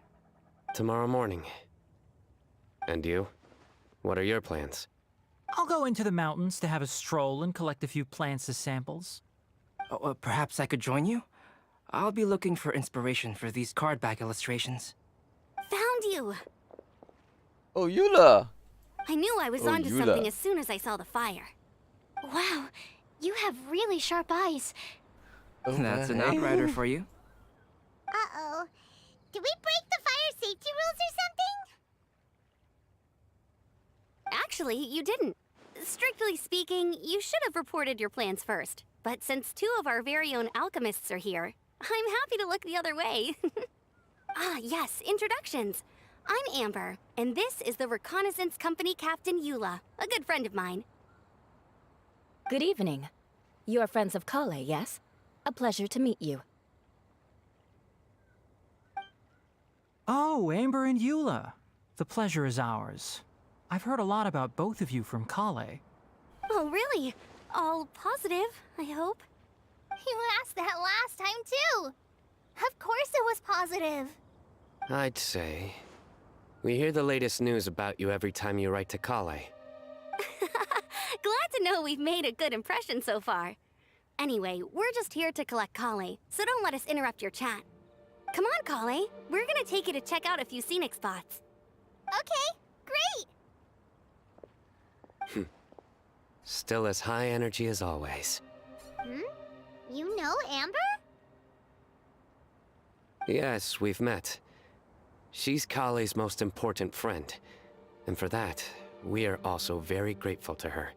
tomorrow morning. And you? What are your plans? I'll go into the mountains to have a stroll and collect a few plants as samples. Oh, perhaps I could join you? I'll be looking for inspiration for these card back illustrations. Found you! Oh, Eula! I knew I was Oh, onto Eula. something as soon as I saw the fire. Wow, you have really sharp eyes. Oh, That's an my. outrider for you. Uh-oh. Did we break the fire safety rules or something? Actually, you didn't. Strictly speaking, you should have reported your plans first. But since two of our very own alchemists are here, I'm happy to look the other way. Ah, yes, introductions. I'm Amber, and this is the Reconnaissance Company Captain Eula, a good friend of mine. Good evening. You are friends of Kale, yes? A pleasure to meet you. Oh, Amber and Eula. The pleasure is ours. I've heard a lot about both of you from Kale. Oh, really? All positive, I hope. You asked that last time, too. Of course it was positive. I'd say. We hear the latest news about you every time you write to Kale. Glad to know we've made a good impression so far. Anyway, we're just here to collect Kale, so don't let us interrupt your chat. Come on, Kale. We're gonna take you to check out a few scenic spots. Okay, great. Still as high energy as always. You know Amber? Yes, we've met. She's Kale's most important friend. And for that, we are also very grateful to her.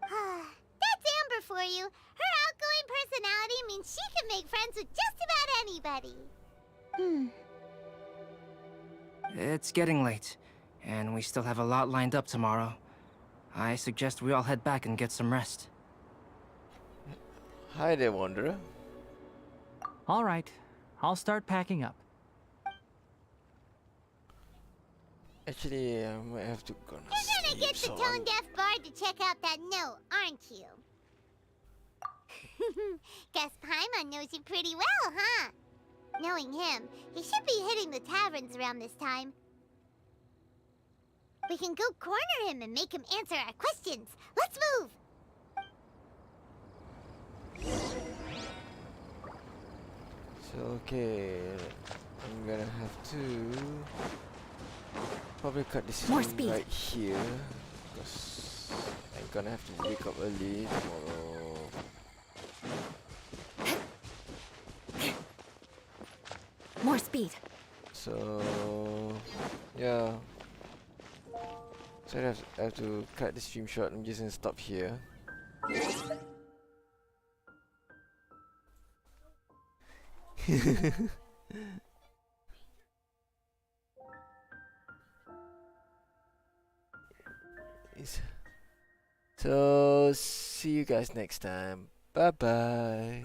That's Amber for you. Her outgoing personality means she can make friends with just about anybody. It's getting late, and we still have a lot lined up tomorrow. I suggest we all head back and get some rest. Hi there, Wanderer. All right, I'll start packing up. Actually, I might have to go. You're gonna get the tone-deaf bard to check out that note, aren't you? Guess Paimon knows you pretty well, huh? Knowing him, he should be hitting the taverns around this time. We can go corner him and make him answer our questions. Let's move! So, okay. I'm gonna have to probably cut this More scene speed. right here. Because I'm gonna have to wake up early tomorrow. More speed. So, yeah. So I have to cut the stream short. I'm just gonna stop here. So, see you guys next time. Bye bye.